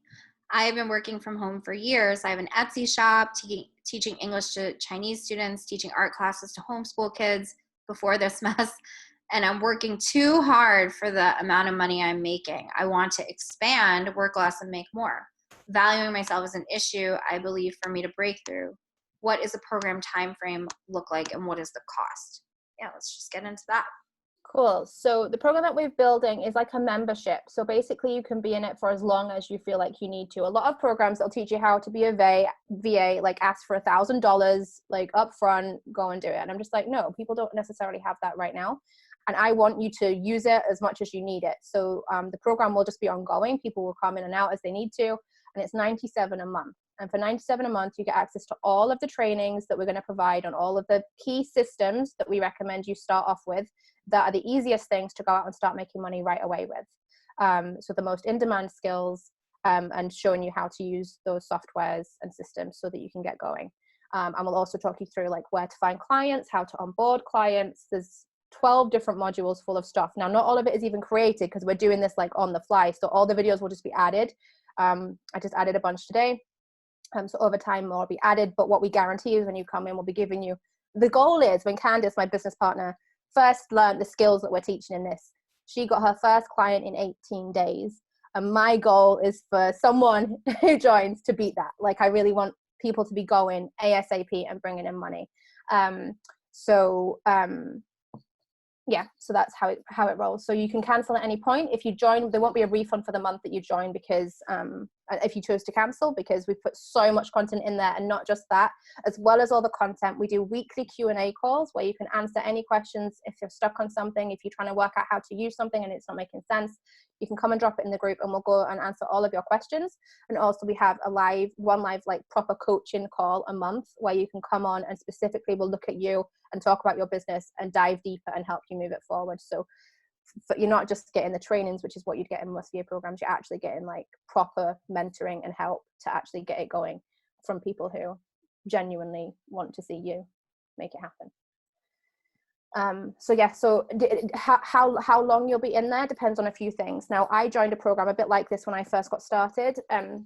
I have been working from home for years. I have an Etsy shop teaching English to Chinese students, teaching art classes to homeschool kids before this mess. And I'm working too hard for the amount of money I'm making. I want to expand, work less, and make more. Valuing myself is an issue, I believe, for me to break through. What is a program time frame look like and what is the cost? Yeah, let's just get into that. Cool. So the program that we're building is like a membership. So basically you can be in it for as long as you feel like you need to. A lot of programs will teach you how to be a VA, like ask for $1,000, like upfront, go and do it. And I'm just like, no, people don't necessarily have that right now. And I want you to use it as much as you need it. So the program will just be ongoing. People will come in and out as they need to. And it's $97 a month. And for $97 a month, you get access to all of the trainings that we're going to provide on all of the key systems that we recommend you start off with that are the easiest things to go out and start making money right away with. So the most in-demand skills and showing you how to use those softwares and systems so that you can get going. And we'll also talk you through like where to find clients, how to onboard clients. There's 12 different modules full of stuff. Now, not all of it is even created because we're doing this like on the fly. So all the videos will just be added. I just added a bunch today. So over time more will be added. But what we guarantee is when you come in, we'll be giving you, the goal is when Candice, my business partner, first learned the skills that we're teaching in this, she got her first client in 18 days. And my goal is for someone who joins to beat that. Like I really want people to be going ASAP and bringing in money. Yeah, so that's how it rolls. So you can cancel at any point. If you join, there won't be a refund for the month that you join because if you chose to cancel, because we put so much content in there. And not just that, as well as all the content, we do weekly Q&A calls where you can answer any questions. If you're stuck on something, if you're trying to work out how to use something and it's not making sense, you can come and drop it in the group and we'll go and answer all of your questions. And also we have one live like proper coaching call a month where you can come on and specifically we'll look at you and talk about your business and dive deeper and help you move it forward. So you're not just getting the trainings, which is what you'd get in most of your programs, you're actually getting like proper mentoring and help to actually get it going from people who genuinely want to see you make it happen. So yeah, so how long you'll be in there depends on a few things. Now I joined a program a bit like this when I first got started, and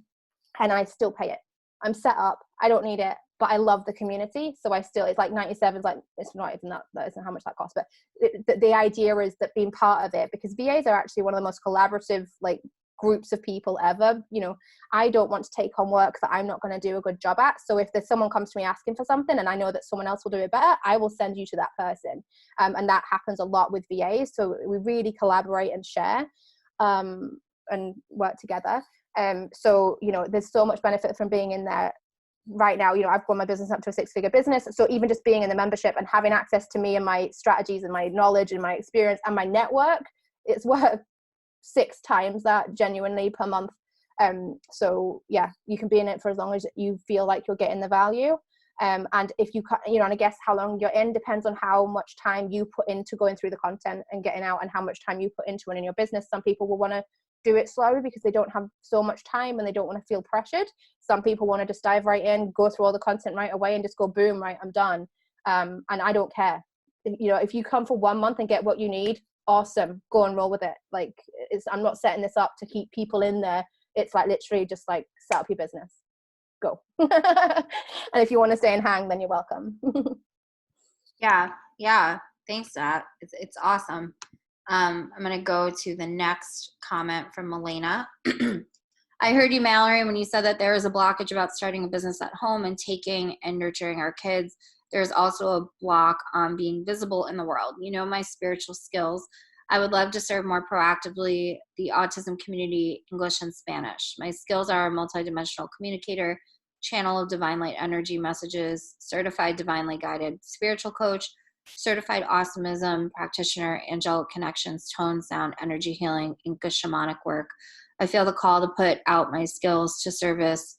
I still pay it. I'm set up, I don't need it, but I love the community. So it's like 97 is like, it's not even that isn't how much that costs, but the idea is that being part of it, because VAs are actually one of the most collaborative like groups of people ever. You know, I don't want to take on work that I'm not going to do a good job at. So if there's someone comes to me asking for something and I know that someone else will do it better, I will send you to that person. And that happens a lot with VAs. So we really collaborate and share and work together. So, you know, there's so much benefit from being in there right now, I've grown my business up to a 6-figure business. So even just being in the membership and having access to me and my strategies and my knowledge and my experience and my network, it's worth 6 times that genuinely per month. So yeah, you can be in it for as long as you feel like you're getting the value. And if you and I guess how long you're in depends on how much time you put into going through the content and getting out, and how much time you put into it in your business. Some people will want to do it slowly because they don't have so much time and they don't want to feel pressured. Some people want to just dive right in, go through all the content right away and just go boom, right, I'm done. And I don't care. If you come for 1 month and get what you need, awesome, go and roll with it. Like, I'm not setting this up to keep people in there. It's like literally just like set up your business, go. And if you want to stay and hang, then you're welcome. Yeah, thanks, Nat. It's awesome. I'm going to go to the next comment from Melena. I heard you, Mallory, when you said that there is a blockage about starting a business at home and taking and nurturing our kids. There's also a block on being visible in the world. My spiritual skills. I would love to serve more proactively the autism community, English and Spanish. My skills are a multidimensional communicator, channel of divine light energy messages, certified divinely guided spiritual coach, certified awesomism practitioner, angelic connections, tone, sound, energy healing, Inca shamanic work. I feel the call to put out my skills to service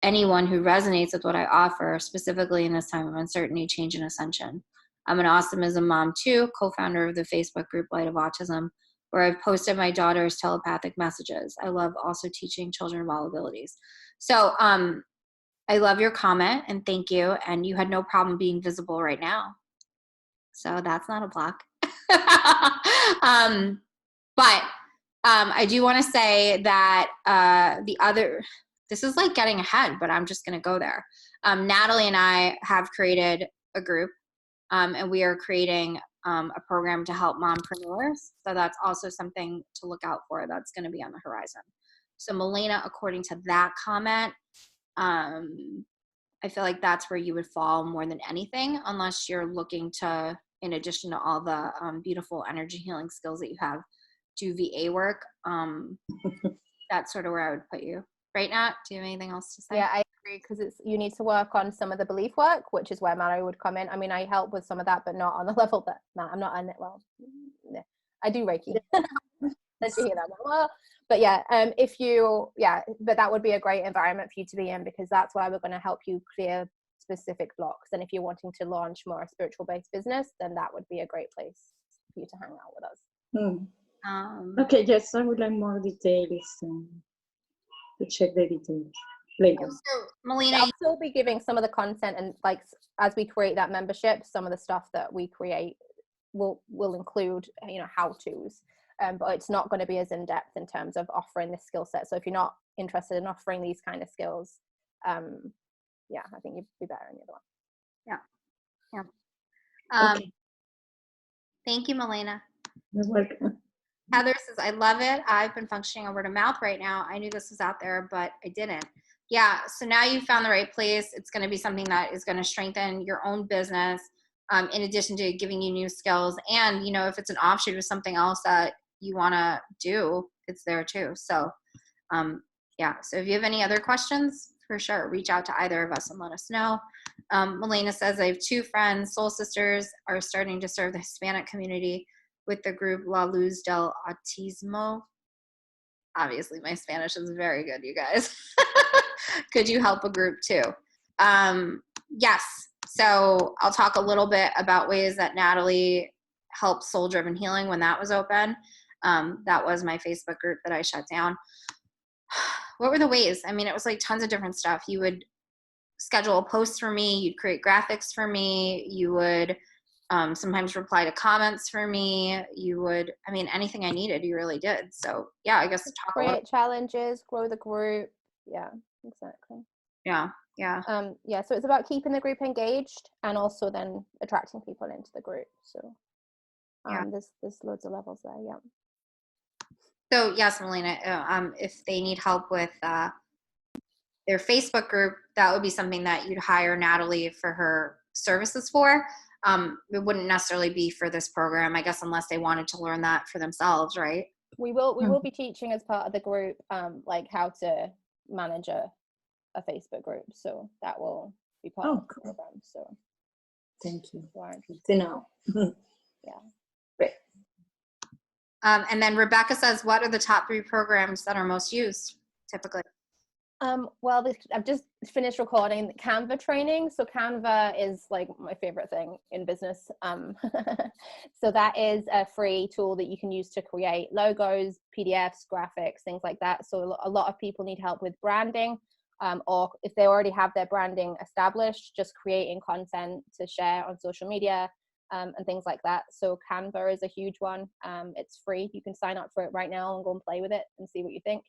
anyone who resonates with what I offer, specifically in this time of uncertainty, change, and ascension. I'm an awesomism mom too, co-founder of the Facebook group Light of Autism, where I've posted my daughter's telepathic messages. I love also teaching children of all abilities. So I love your comment and thank you. And you had no problem being visible right now. So that's not a block. But I do want to say that this is like getting ahead, but I'm just going to go there. Natalie and I have created a group, and we are creating a program to help mompreneurs. So that's also something to look out for. That's going to be on the horizon. So Melena, according to that comment, I feel like that's where you would fall more than anything, unless you're looking to, in addition to all the beautiful energy healing skills that you have, do VA work. That's sort of where I would put you. Right, Nat? Do you have anything else to say? Yeah, I agree, because you need to work on some of the belief work, which is where Mallory would come in. I mean, I help with some of that, but not on the level that I'm not on it. Well, yeah, I do Reiki. Did you hear that? Well, but yeah, but that would be a great environment for you to be in, because that's why we're going to help you clear specific blocks. And if you're wanting to launch more spiritual based business, then that would be a great place for you to hang out with us. Okay, yes, I would like more details to check the details later. So Melena, I'll still be giving some of the content, and like as we create that membership, some of the stuff that we create will include how-tos. But it's not going to be as in-depth in terms of offering this skill set. So if you're not interested in offering these kind of skills, I think you'd be better in the other one. Yeah. Okay. Thank you, Melena. You're welcome. Heather says, I love it. I've been functioning on word of mouth right now. I knew this was out there, but I didn't. Yeah, so now you found the right place. It's going to be something that is going to strengthen your own business, in addition to giving you new skills. And, if it's an offshoot of something else that you want to do, it's there too. So, so if you have any other questions, for sure, reach out to either of us and let us know. Melena says, I have 2 friends, soul sisters, are starting to serve the Hispanic community with the group La Luz del Autismo. Obviously, my Spanish is very good, you guys. Could you help a group too? Yes. So I'll talk a little bit about ways that Natalie helped Soul Driven Healing when that was open. That was my Facebook group that I shut down. What were the ways? I mean, it was like tons of different stuff. You would schedule a post for me. You'd create graphics for me. You would sometimes reply to comments for me. You would, anything I needed, you really did. So yeah, I guess create challenges, grow the group. Yeah, exactly. Yeah. So it's about keeping the group engaged and also then attracting people into the group. So there's loads of levels there. Yeah. So yes, Melena, if they need help with their Facebook group, that would be something that you'd hire Natalie for her services for. It wouldn't necessarily be for this program, I guess, unless they wanted to learn that for themselves, right? We will be teaching as part of the group, like how to manage a a Facebook group, so that will be part Oh, of the cool. program. So Thank you. Warren, Good to know. yeah. Great. And then Rebecca says, what are the top 3 programs that are most used typically? Well, I've just finished recording the Canva training. So Canva is like my favorite thing in business. So that is a free tool that you can use to create logos, PDFs, graphics, things like that. So a lot of people need help with branding, or if they already have their branding established, just creating content to share on social media, and things like that. So Canva is a huge one. It's free. You can sign up for it right now and go and play with it and see what you think.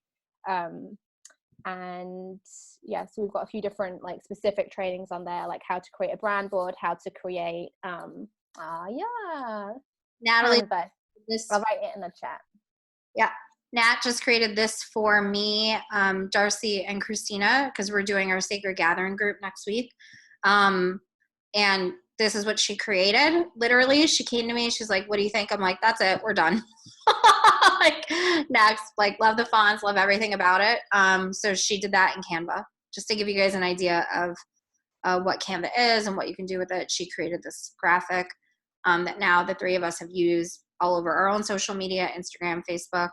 And yeah, so we've got a few different like specific trainings on there, like how to create a brand board, how to create Natalie, Canva. I'll write it in the chat. Yeah, Nat just created this for me, Darcy and Christina, because we're doing our Sacred Gathering group next week. And this is what she created. Literally, she came to me, she's like, what do you think? I'm like, that's it, we're done. Like, next, like, love the fonts, love everything about it. So she did that in Canva, just to give you guys an idea of what Canva is and what you can do with it. She created this graphic that now the 3 of us have used all over our own social media, Instagram, Facebook,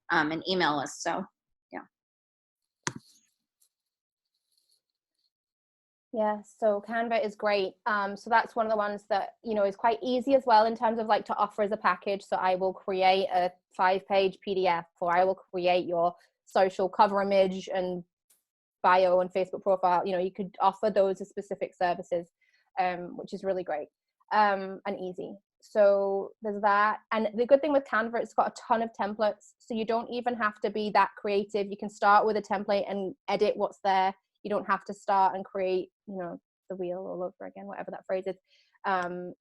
and email lists. So Yeah, so Canva is great. So that's one of the ones that, you know, is quite easy as well in terms of like to offer as a package. So I will create a 5-page PDF, or I will create your social cover image and bio and Facebook profile. You know, you could offer those as specific services, which is really great, and easy. So there's that. And the good thing with Canva, it's got a ton of templates. So you don't even have to be that creative. You can start with a template and edit what's there. You don't have to start and create, you know, the wheel all over again, whatever that phrase is.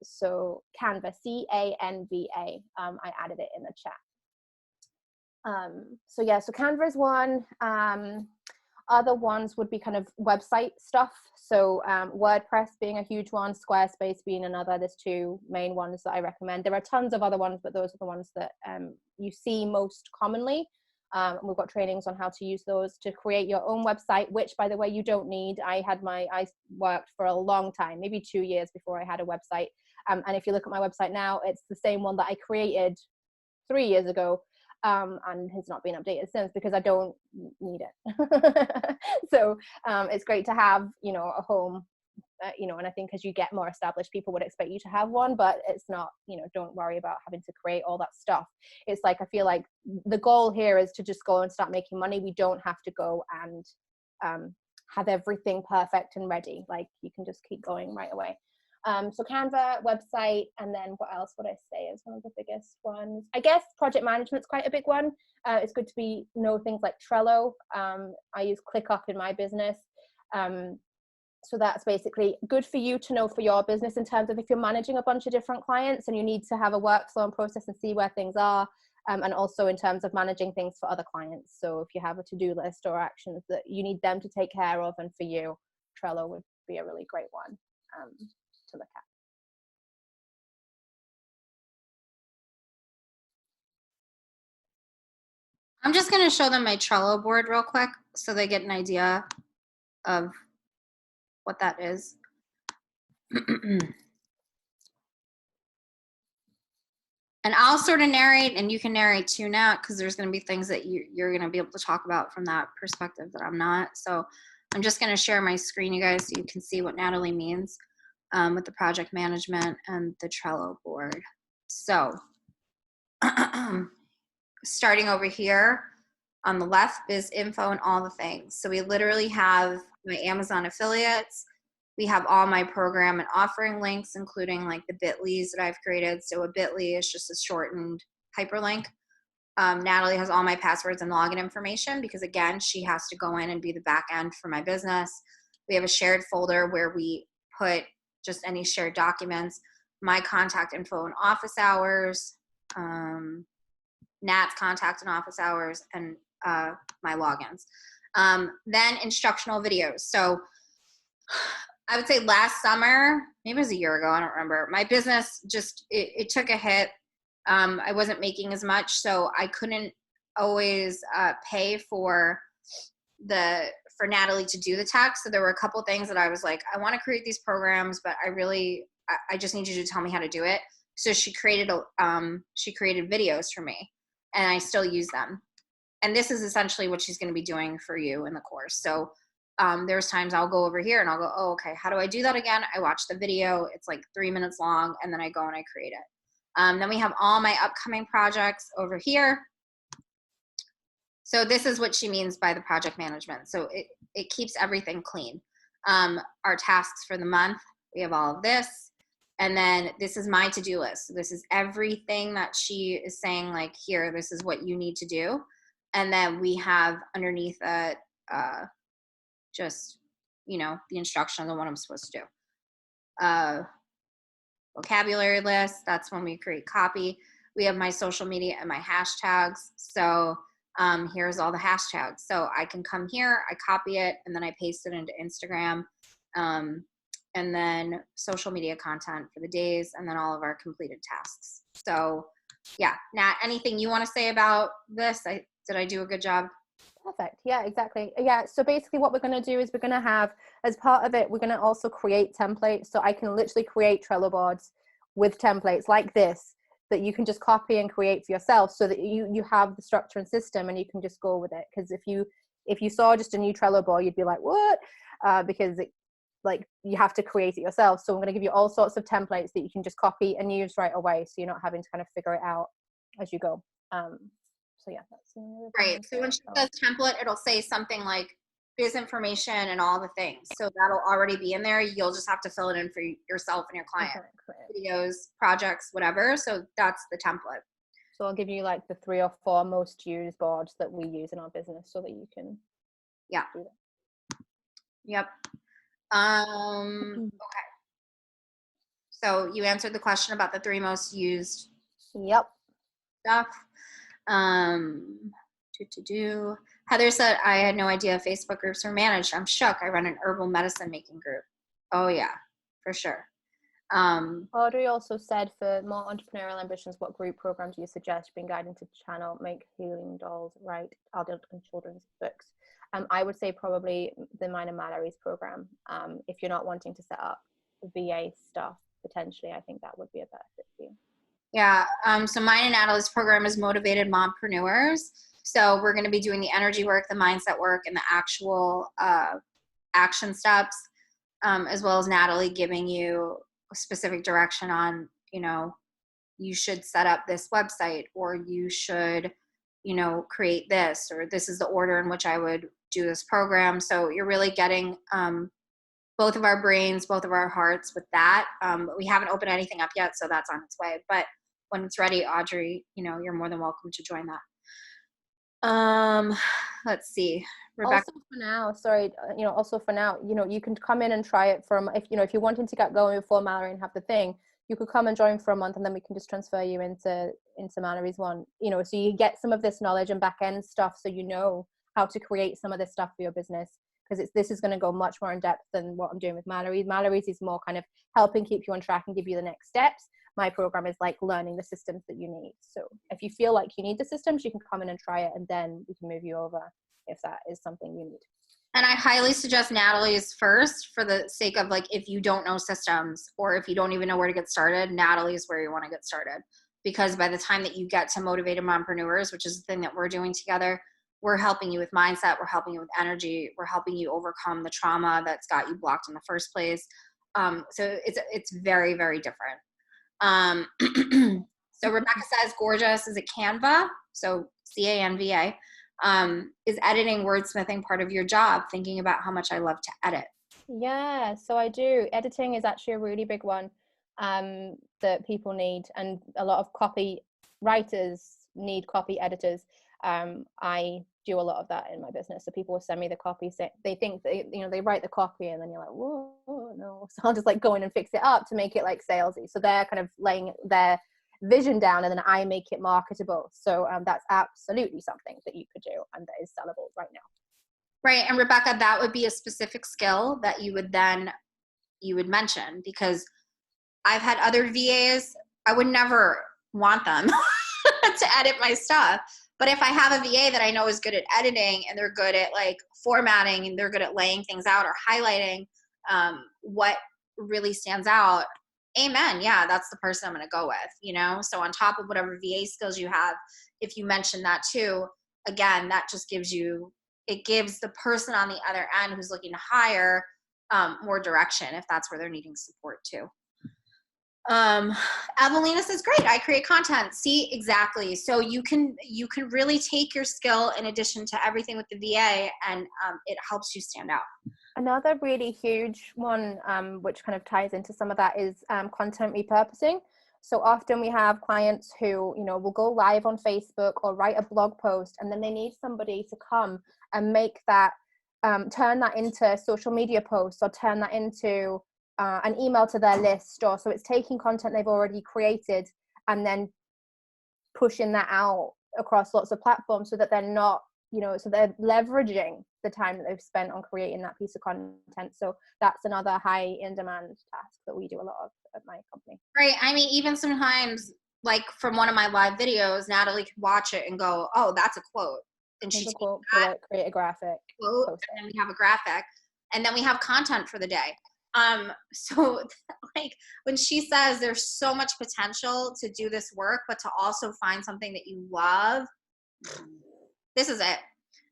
So Canva, C-A-N-V-A. I added it in the chat. So yeah, so Canva is one. Other ones would be kind of website stuff. So WordPress being a huge one, Squarespace being another. There's 2 main ones that I recommend. There are tons of other ones, but those are the ones that you see most commonly. And we've got trainings on how to use those to create your own website, which, by the way, you don't need. I worked for a long time, maybe 2 years before I had a website. And if you look at my website now, it's the same one that I created 3 years ago. And has not been updated since, because I don't need it. So it's great to have, you know, a home, you know, and I think as you get more established, people would expect you to have one, but it's not, you know, don't worry about having to create all that stuff. It's like, I feel like the goal here is to just go and start making money. We don't have to go and have everything perfect and ready. Like, you can just keep going right away. So Canva, website, and then what else would I say is one of the biggest ones? I guess project management's quite a big one. It's good to know things like Trello. I use ClickUp in my business. So that's basically good for you to know for your business in terms of if you're managing a bunch of different clients and you need to have a workflow and process and see where things are. And also in terms of managing things for other clients. So if you have a to-do list or actions that you need them to take care of, and for you, Trello would be a really great one to look at. I'm just going to show them my Trello board real quick so they get an idea of what that is. And I'll sort of narrate, and you can narrate too now, because there's going to be things that you're going to be able to talk about from that perspective that I'm not. So I'm just going to share my screen, you guys, so you can see what Natalie means with the project management and the Trello board. So starting over here on the left, biz info and all the things. So we literally have my Amazon affiliates. We have all my program and offering links, including like the bit.lys that I've created. So a bit.ly is just a shortened hyperlink. Natalie has all my passwords and login information, because again, she has to go in and be the back end for my business. We have a shared folder where we put just any shared documents, my contact info and office hours, Nat's contact and office hours, and my logins. Then instructional videos. So I would say last summer, maybe it was a year ago, I don't remember, my business just, it took a hit. I wasn't making as much, so I couldn't always pay for the for Natalie to do the text. So there were a couple things that I was like, I want to create these programs, but I just need you to tell me how to do it. So she created videos for me, and I still use them. And this is essentially what she's going to be doing for you in the course. So there's times I'll go over here and I'll go, oh, okay, how do I do that again? I watch the video. It's like 3 minutes long, and then I go and I create it. Then we have all my upcoming projects over here. So this is what she means by the project management. So it keeps everything clean. Our tasks for the month, we have all of this. And then this is my to-do list. So this is everything that she is saying, like, here, this is what you need to do. And then we have underneath it, just, you know, the instructions on what I'm supposed to do. Vocabulary list, that's when we create copy. We have my social media and my hashtags. So here's all the hashtags. So I can come here, I copy it, and then I paste it into Instagram. And then social media content for the days, and then all of our completed tasks. So yeah, Nat, anything you want to say about this? Did I do a good job? Perfect. Yeah, exactly. Yeah. So basically what we're going to do is we're going to have, as part of it, we're going to also create templates. So I can literally create Trello boards with templates like this that you can just copy and create for yourself, so that you have the structure and system, and you can just go with it. Because if you saw just a new Trello board, you'd be like, what? Because you have to create it yourself. So I'm going to give you all sorts of templates that you can just copy and use right away, so you're not having to kind of figure it out as you go. So yeah, that's right. So when she says template, it'll say something like biz information and all the things. So that'll already be in there. You'll just have to fill it in for yourself and your client. Videos, projects, whatever. So that's the template. So I'll give you like the 3 or 4 most used boards that we use in our business, so that you can do that. Yep. Okay. So you answered the question about the 3 most used stuff. Heather said, I had no idea Facebook groups were managed. I'm shook. I run an herbal medicine making group. Oh yeah, for sure. Audrey also said, for more entrepreneurial ambitions, what group programs do you suggest? Being guided to channel, make healing dolls, write adult and children's books. I would say probably the Mine and Mallory's program. If you're not wanting to set up VA stuff, potentially, I think that would be a better fit for you. Yeah. So Mine and Natalie's program is Motivated Mompreneurs. So we're going to be doing the energy work, the mindset work, and the actual action steps, as well as Natalie giving you a specific direction on, you know, you should set up this website, or you should, you know, create this, or this is the order in which I would do this program. So you're really getting both of our brains, both of our hearts with that. We haven't opened anything up yet, so that's on its way. But when it's ready, Audrey, you know, you're more than welcome to join that. Let's see. Rebecca. Also for now, you can come in and try it if you're wanting to get going before Mallory and have the thing, you could come and join for a month, and then we can just transfer you into Mallory's one, so you get some of this knowledge and back end stuff, so you know how to create some of this stuff for your business, because this is going to go much more in depth than what I'm doing with Mallory. Mallory's is more kind of helping keep you on track and give you the next steps. My program is like learning the systems that you need. So if you feel like you need the systems, you can come in and try it, and then we can move you over if that is something you need. And I highly suggest Natalie's first, for the sake of, like, if you don't know systems, or if you don't even know where to get started, Natalie is where you want to get started. Because by the time that you get to Motivated Mompreneurs, which is the thing that we're doing together, we're helping you with mindset, we're helping you with energy, we're helping you overcome the trauma that's got you blocked in the first place. So it's very, very different. So Rebecca says, gorgeous is a Canva, so CANVA. Is editing, wordsmithing part of your job? Thinking about how much I love to edit. Yeah, so I do. Editing is actually a really big one that people need, and a lot of copy writers need copy editors. I do a lot of that in my business. So people will send me the copy. So they think they write the copy, and then you're like, whoa, no. So I'll just like go in and fix it up to make it like salesy. So they're kind of laying their vision down, and then I make it marketable. So that's absolutely something that you could do, and that is sellable right now. Right. And Rebecca, that would be a specific skill that you would mention, because I've had other VAs, I would never want them to edit my stuff, But if I have a VA that I know is good at editing and they're good at like formatting and they're good at laying things out or highlighting what really stands out, amen. Yeah, that's the person I'm going to go with, you know? So on top of whatever VA skills you have, if you mention that too, again, that just gives the person on the other end who's looking to hire more direction if that's where they're needing support too. Evelina says, great, I create content. See, exactly. So you can really take your skill in addition to everything with the VA, and it helps you stand out. Another really huge one, which kind of ties into some of that, is content repurposing. So often we have clients who, you know, will go live on Facebook or write a blog post, and then they need somebody to come and make that, turn that into social media posts, or turn that into an email to their list. Or so it's taking content they've already created and then pushing that out across lots of platforms, so that they're not, you know, so they're leveraging the time that they've spent on creating that piece of content. So that's another high in demand task that we do a lot of at my company. Right. I mean, even sometimes, like from one of my live videos, Natalie can watch it and go, "Oh, that's a quote," and There's she a quote for it, create a graphic, quote, post and it. then we have a graphic, and then we have content for the day. So like when she says there's so much potential to do this work, but to also find something that you love, this is it.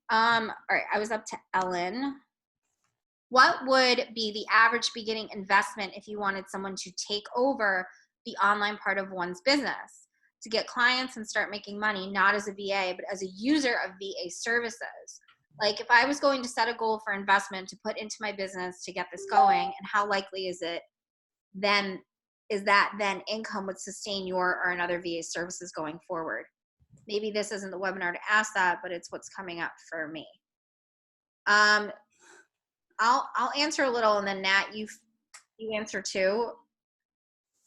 All right, I was up to Ellen. What would be the average beginning investment if you wanted someone to take over the online part of one's business to get clients and start making money, not as a VA, but as a user of VA services? Like if I was going to set a goal for investment to put into my business to get this going, and how likely is that then income would sustain your or another VA services going forward? Maybe this isn't the webinar to ask that, but it's what's coming up for me. I'll answer a little, and then Nat, you answer too.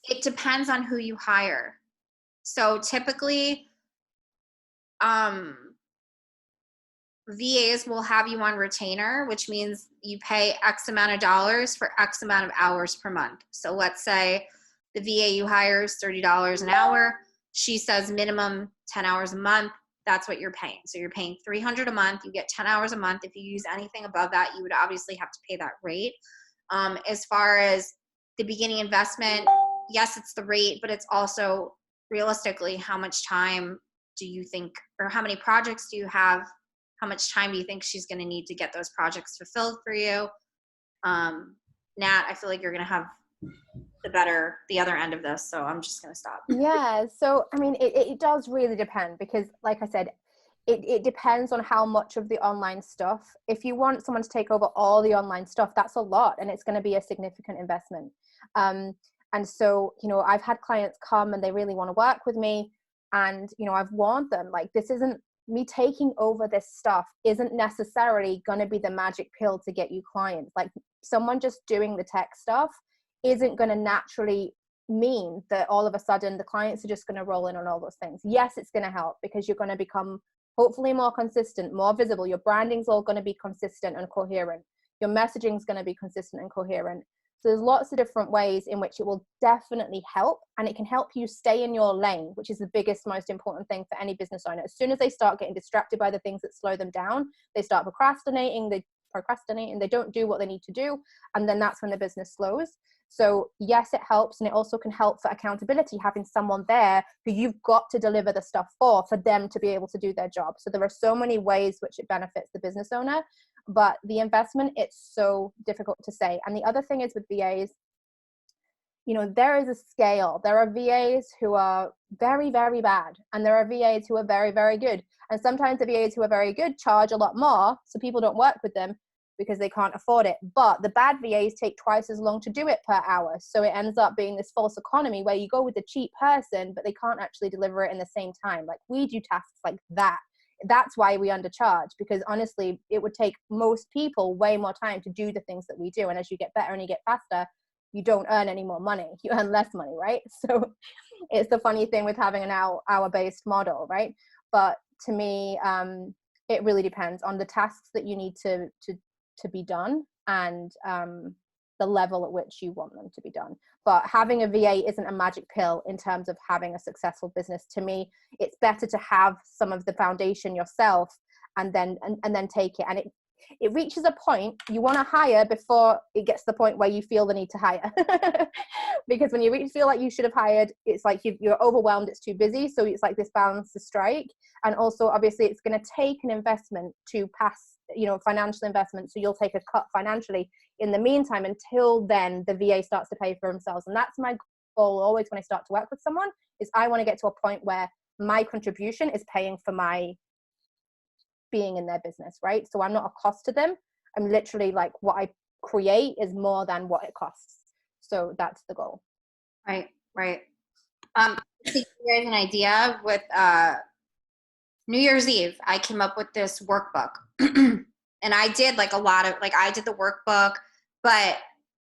It depends on who you hire. So typically, VAs will have you on retainer, which means you pay X amount of dollars for X amount of hours per month. So let's say the VA you hire is $30 an hour. She says minimum 10 hours a month. That's what you're paying. So you're paying $300 a month. You get 10 hours a month. If you use anything above that, you would obviously have to pay that rate. As far as the beginning investment, yes, it's the rate, but it's also realistically how much time do you think, or how many projects do you have? How much time do you think she's going to need to get those projects fulfilled for you? Nat, I feel like you're going to have the other end of this, so I'm just going to stop. Yeah, so I mean, it does really depend, because like I said, it depends on how much of the online stuff. If you want someone to take over all the online stuff, that's a lot, and it's going to be a significant investment. And so, you know, I've had clients come and they really want to work with me, and, you know, I've warned them, like, this isn't, me taking over this stuff isn't necessarily going to be the magic pill to get you clients. Like, someone just doing the tech stuff isn't going to naturally mean that all of a sudden the clients are just going to roll in on all those things. Yes, it's going to help, because you're going to become hopefully more consistent, more visible. Your branding's all going to be consistent and coherent. Your messaging's going to be consistent and coherent. So there's lots of different ways in which it will definitely help, and it can help you stay in your lane, which is the biggest, most important thing for any business owner. As soon as they start getting distracted by the things that slow them down, they start procrastinating, they don't do what they need to do, and then that's when the business slows. So yes, it helps, and it also can help for accountability, having someone there who you've got to deliver the stuff for them to be able to do their job. So there are so many ways which it benefits the business owner, but the investment, it's so difficult to say. And the other thing is with VAs, you know, there is a scale. There are VAs who are very, very bad, and there are VAs who are very, very good. And sometimes the VAs who are very good charge a lot more, so people don't work with them because they can't afford it. But the bad VAs take twice as long to do it per hour. So it ends up being this false economy where you go with the cheap person, but they can't actually deliver it in the same time. Like, we do tasks like that. That's why we undercharge, because honestly, it would take most people way more time to do the things that we do. And as you get better and you get faster, you don't earn any more money. You earn less money, right? So it's the funny thing with having an hour-based model, right? But to me, it really depends on the tasks that you need to be done, and the level at which you want them to be done. But having a VA isn't a magic pill in terms of having a successful business. To me, it's better to have some of the foundation yourself and then take it. And it reaches a point you want to hire before it gets to the point where you feel the need to hire. Because when you feel like you should have hired, it's like you're overwhelmed, it's too busy. So it's like this balance to strike. And also, obviously, it's going to take an investment to pass, financial investment. So you'll take a cut financially in the meantime. Until then, the VA starts to pay for themselves. And that's my goal always when I start to work with someone, is I want to get to a point where my contribution is paying for my being in their business, right? So I'm not a cost to them. I'm literally like, what I create is more than what it costs. So that's the goal. Right. To give you guys an idea, with New Year's Eve, I came up with this workbook. And I did I did the workbook, but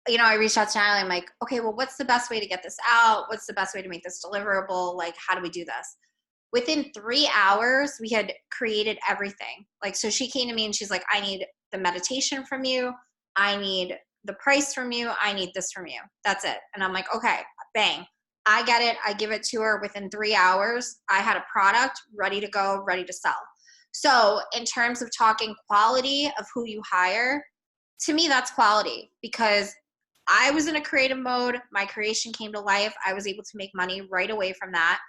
I reached out to Natalie. I'm like, okay, well, what's the best way to get this out? What's the best way to make this deliverable? Like, how do we do this? Within 3 hours, we had created everything. So she came to me and she's like, I need the meditation from you. I need the price from you. I need this from you. That's it. And I'm like, okay, bang. I get it. I give it to her. Within 3 hours, I had a product ready to go, ready to sell. So in terms of talking quality of who you hire, to me, that's quality, because I was in a creative mode. My creation came to life. I was able to make money right away from that.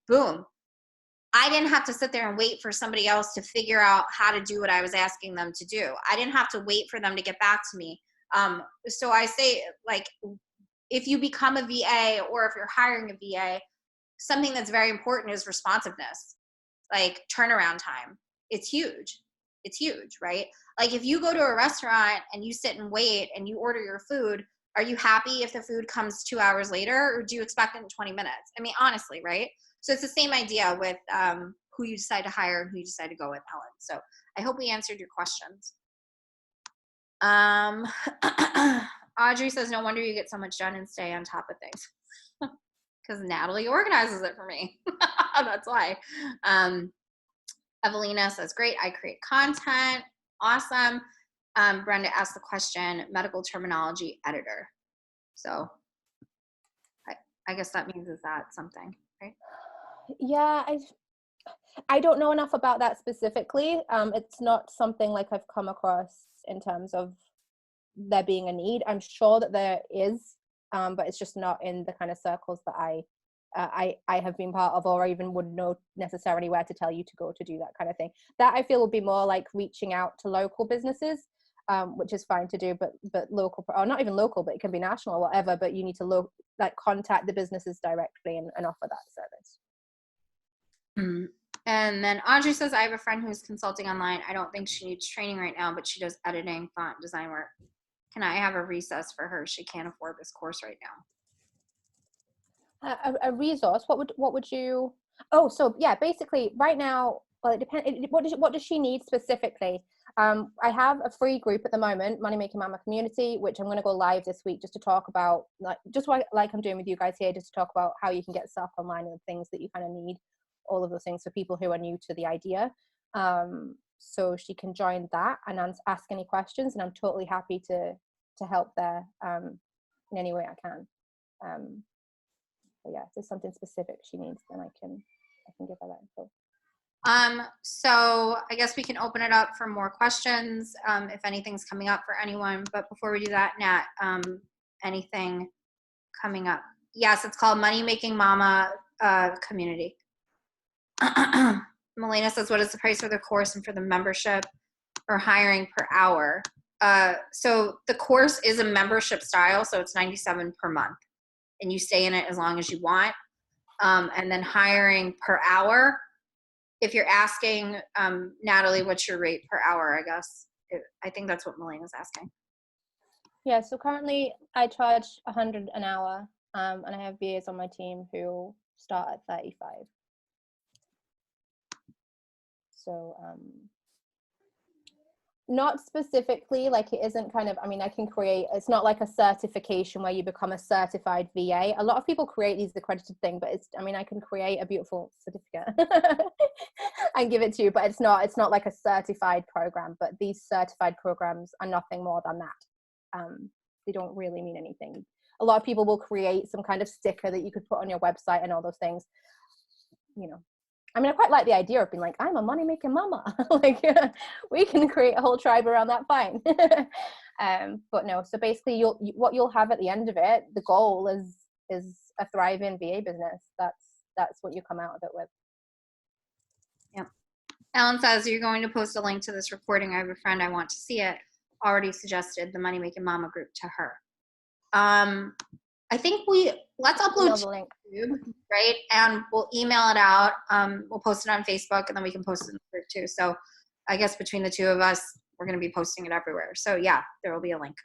Boom. I didn't have to sit there and wait for somebody else to figure out how to do what I was asking them to do. I didn't have to wait for them to get back to me. So I say, if you become a VA or if you're hiring a VA, something that's very important is responsiveness, turnaround time. It's huge, right? If you go to a restaurant and you sit and wait and you order your food, are you happy if the food comes 2 hours later, or do you expect it in 20 minutes? I mean, honestly, right? So it's the same idea with who you decide to hire and who you decide to go with, Helen. So I hope we answered your questions. Audrey says, no wonder you get so much done and stay on top of things. Because Natalie organizes it for me. That's why. Evelina says, great, I create content. Awesome. Brenda asked the question, medical terminology editor. So I guess that means, is that something, right? Yeah, I don't know enough about that specifically. It's not something I've come across in terms of there being a need. I'm sure that there is, but it's just not in the kind of circles that I have been part of, or even would know necessarily where to tell you to go to do that kind of thing. That I feel would be more like reaching out to local businesses, which is fine to do, but local, or not even local, but it can be national or whatever, but you need to contact the businesses directly and offer that service. And then Audrey says, I have a friend who's consulting online. I don't think she needs training right now, but she does editing, font design work. Can I have a recess for her? She can't afford this course right now. A resource? What would you? Oh, so yeah, basically right now, well, it depends. What does she need specifically? I have a free group at the moment, Money Making Mama Community, which I'm going to go live this week just to talk about, just like I'm doing with you guys here, just to talk about how you can get stuff online and the things that you kind of need, all of those things for people who are new to the idea. So she can join that and ask any questions, and I'm totally happy to help there in any way I can. But yeah, if there's something specific she needs, then I can give her that info. So I guess we can open it up for more questions if anything's coming up for anyone. But before we do that, Nat, anything coming up? Yes, it's called Money Making Mama Community. Melina says, what is the price for the course and for the membership or hiring per hour? So the course is a membership style, so it's $97 per month, and you stay in it as long as you want. And then hiring per hour, if you're asking, Natalie, what's your rate per hour, I guess? I think that's what Melina's asking. Yeah, so currently I charge $100 an hour, and I have VAs on my team who start at 35. So not specifically, it isn't kind of, I mean, I can create, it's not like a certification where you become a certified VA. A lot of people create these accredited things, but I can create a beautiful certificate and give it to you, but it's not like a certified program. But these certified programs are nothing more than that. they don't really mean anything. A lot of people will create some kind of sticker that you could put on your website and all those things. You know, I mean, I quite like the idea of being like, I'm a money making mama. Like, we can create a whole tribe around that, fine. But no, so basically what you'll have at the end of it, the goal is a thriving VA business. That's what you come out of it with. Yeah. Ellen says, you're going to post a link to this recording. I have a friend, I want to see it. Already suggested the Money Making Mama group to her. I think let's upload the link. YouTube, right? And we'll email it out. We'll post it on Facebook, and then we can post it in the group too. So I guess between the two of us, we're going to be posting it everywhere. So yeah, there will be a link.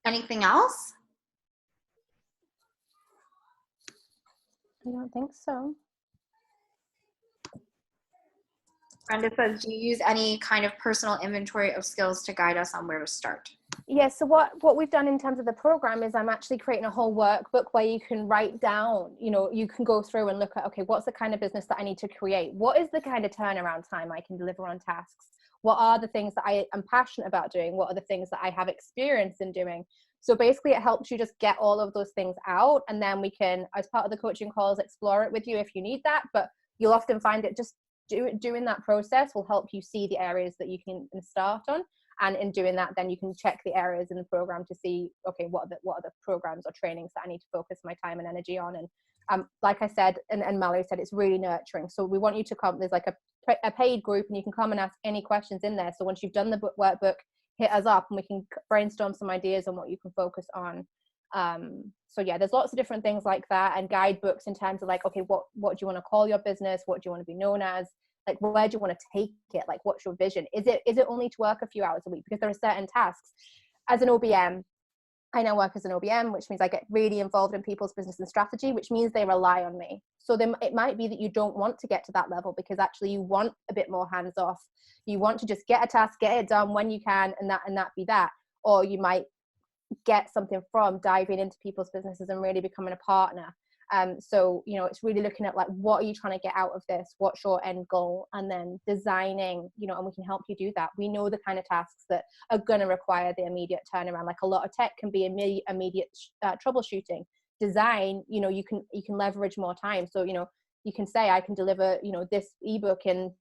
Anything else? I don't think so. Brenda says, do you use any kind of personal inventory of skills to guide us on where to start? Yeah, so what we've done in terms of the program is I'm actually creating a whole workbook where you can write down, you know, you can go through and look at, okay, what's the kind of business that I need to create? What is the kind of turnaround time I can deliver on tasks? What are the things that I am passionate about doing? What are the things that I have experience in doing? So basically it helps you just get all of those things out, and then we can, as part of the coaching calls, explore it with you if you need that. But you'll often find it just doing that process will help you see the areas that you can start on. And in doing that, then you can check the areas in the program to see, okay, what are the programs or trainings that I need to focus my time and energy on. And like I said, and Mallory said, it's really nurturing. So we want you to come, there's like a paid group, and you can come and ask any questions in there. So once you've done the workbook, hit us up and we can brainstorm some ideas on what you can focus on. So yeah, there's lots of different things like that, and guidebooks in terms of like, okay, what do you want to call your business? What do you want to be known as? Like, where do you want to take it? Like, what's your vision? Is it only to work a few hours a week? Because there are certain tasks. As an OBM, I now work as an OBM, which means I get really involved in people's business and strategy, which means they rely on me. So then it might be that you don't want to get to that level because actually you want a bit more hands off. You want to just get a task, get it done when you can, and that be that. Or you might get something from diving into people's businesses and really becoming a partner. So, you know, it's really looking at like, what are you trying to get out of this? What's your end goal? And then designing, you know, and we can help you do that. We know the kind of tasks that are going to require the immediate turnaround. Like a lot of tech can be immediate troubleshooting. Design, you know, you can leverage more time. So, you know, you can say, I can deliver, you know, this ebook in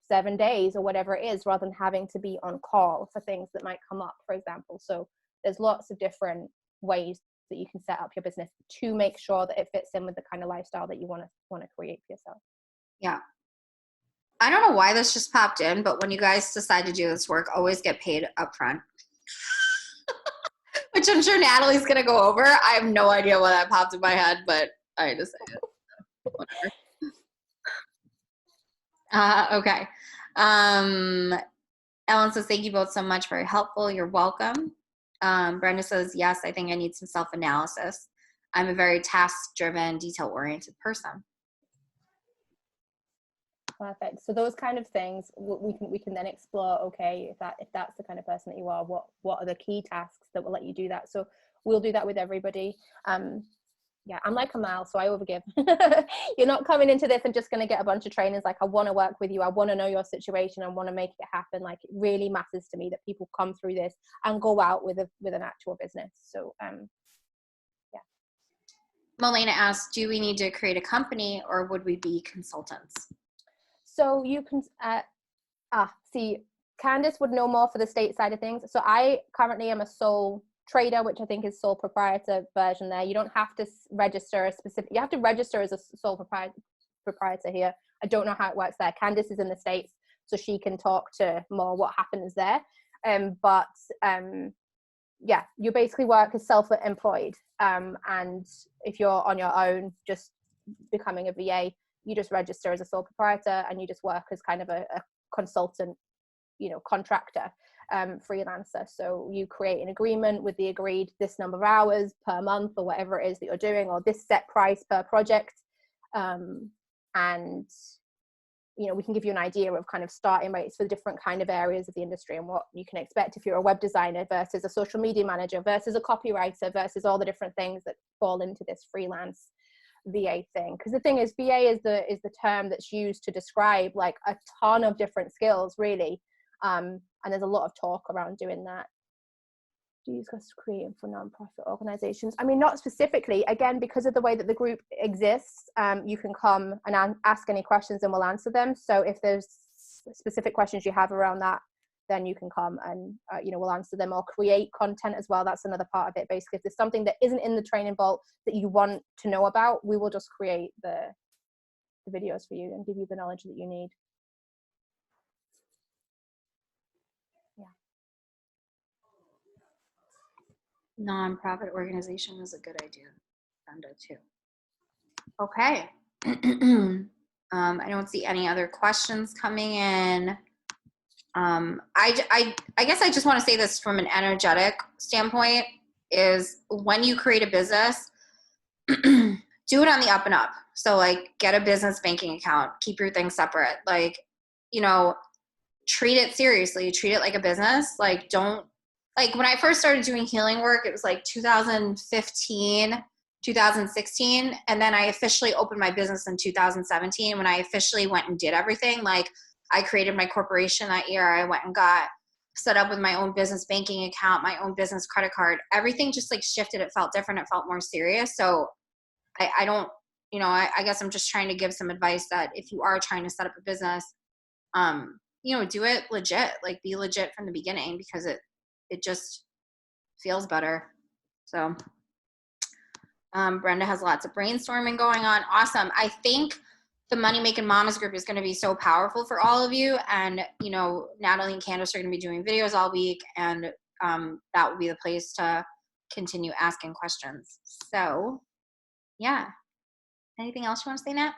7 days or whatever it is, rather than having to be on call for things that might come up, for example. So there's lots of different ways that you can set up your business to make sure that it fits in with the kind of lifestyle that you want to create for yourself. Yeah. I don't know why this just popped in, but when you guys decide to do this work, always get paid upfront. Which I'm sure Natalie's going to go over. I have no idea why that popped in my head, but I had to say it. Whatever. Okay. Ellen says, thank you both so much. Very helpful. You're welcome. Brenda says, yes, I think I need some self-analysis. I'm a very task-driven, detail-oriented person. Perfect. So those kind of things we can then explore. Okay, if that's the kind of person that you are, what are the key tasks that will let you do that? So we'll do that with everybody. Yeah, I'm like Amal, so I overgive. You're not coming into this and just going to get a bunch of trainers. Like, I want to work with you. I want to know your situation. I want to make it happen. Like, it really matters to me that people come through this and go out with an actual business. So, yeah. Melena asked, do we need to create a company or would we be consultants? So you can, see, Candice would know more for the state side of things. So I currently am a sole trader, which I think is sole proprietor version there. You don't have to register you have to register as a sole proprietor here. I don't know how it works there. Candice is in the States, so she can talk to more what happens there. Yeah, you basically work as self-employed. And if you're on your own, just becoming a VA, you just register as a sole proprietor and you just work as kind of a consultant, you know, contractor. Freelancer. So you create an agreement with the agreed this number of hours per month or whatever it is that you're doing, or this set price per project. And, you know, we can give you an idea of kind of starting rates for different kind of areas of the industry and what you can expect if you're a web designer versus a social media manager versus a copywriter versus all the different things that fall into this freelance VA thing. Because the thing is, VA is the term that's used to describe like a ton of different skills, really. And there's a lot of talk around doing that. Do you guys creating for nonprofit organizations? I mean, not specifically, again, because of the way that the group exists, you can come and ask any questions and we'll answer them. So if there's specific questions you have around that, then you can come and we'll answer them, or create content as well. That's another part of it. Basically, if there's something that isn't in the training vault that you want to know about, we will just create the videos for you and give you the knowledge that you need. Nonprofit organization is a good idea, Brenda, too. Okay. I don't see any other questions coming in. I guess I just want to say this from an energetic standpoint is when you create a business, do it on the up and up. So like get a business banking account, keep your things separate. Like, treat it seriously, treat it like a business. Like don't, like when I first started doing healing work, it was like 2015, 2016. And then I officially opened my business in 2017 when I officially went and did everything. Like I created my corporation that year. I went and got set up with my own business banking account, my own business credit card. Everything just like shifted. It felt different. It felt more serious. So I don't, I guess I'm just trying to give some advice that if you are trying to set up a business, do it legit, like be legit from the beginning, because it just feels better. So Brenda has lots of brainstorming going on. Awesome. I think the Money Making Mamas group is going to be so powerful for all of you. And, Natalie and Candace are going to be doing videos all week, and that will be the place to continue asking questions. So, yeah. Anything else you want to say, Nat?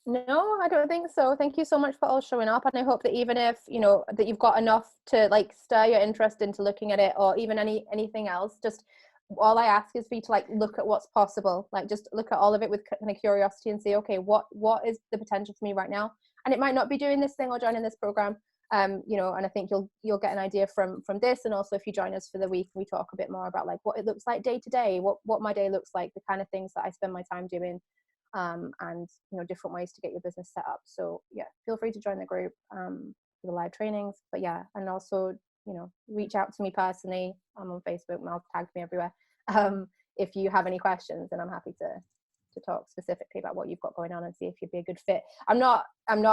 No, I don't think so. Thank you so much for all showing up, and I hope that even if that you've got enough to like stir your interest into looking at it, or even anything else, just all I ask is for you to like look at what's possible, like just look at all of it with kind of curiosity and say, okay, what is the potential for me right now? And it might not be doing this thing or joining this program, and I think you'll get an idea from this. And also if you join us for the week, we talk a bit more about like what it looks like day to day, what my day looks like, the kind of things that I spend my time doing, and different ways to get your business set up. So yeah, feel free to join the group for the live trainings. But yeah, and also reach out to me personally. I'm on Facebook, Mel tagged me everywhere, if you have any questions, and I'm happy to talk specifically about what you've got going on and see if you'd be a good fit. I'm not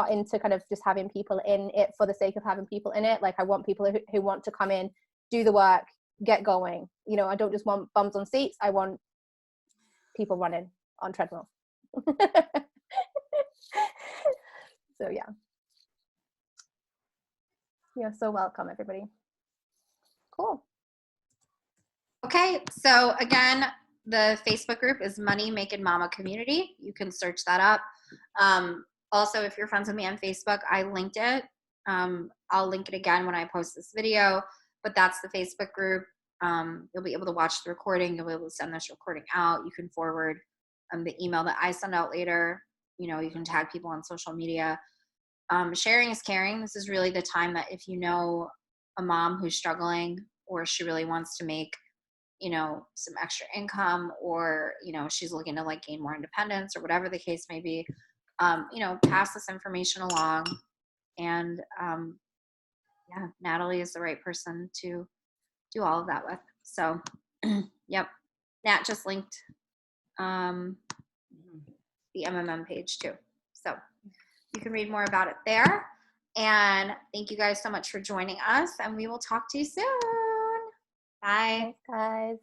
into kind of just having people in it for the sake of having people in it. Like I want people who want to come in, do the work, get going. I don't just want bums on seats. I want people running on treadmills. So yeah, you're so welcome, everybody. Cool. Okay, so again, the Facebook group is Money Making Mama Community. You can search that up. Also, if you're friends with me on Facebook, I linked it. I'll link it again when I post this video, but that's the Facebook group. You'll be able to watch the recording. You'll be able to send this recording out. You can forward the email that I send out later. You can tag people on social media. Sharing is caring. This is really the time that if you know a mom who's struggling, or she really wants to make, some extra income, or, she's looking to like gain more independence, or whatever the case may be, pass this information along. And yeah, Natalie is the right person to do all of that with. So, yep. Nat just linked the MMM page too. So you can read more about it there. And thank you guys so much for joining us, and we will talk to you soon. Bye. Thanks, guys.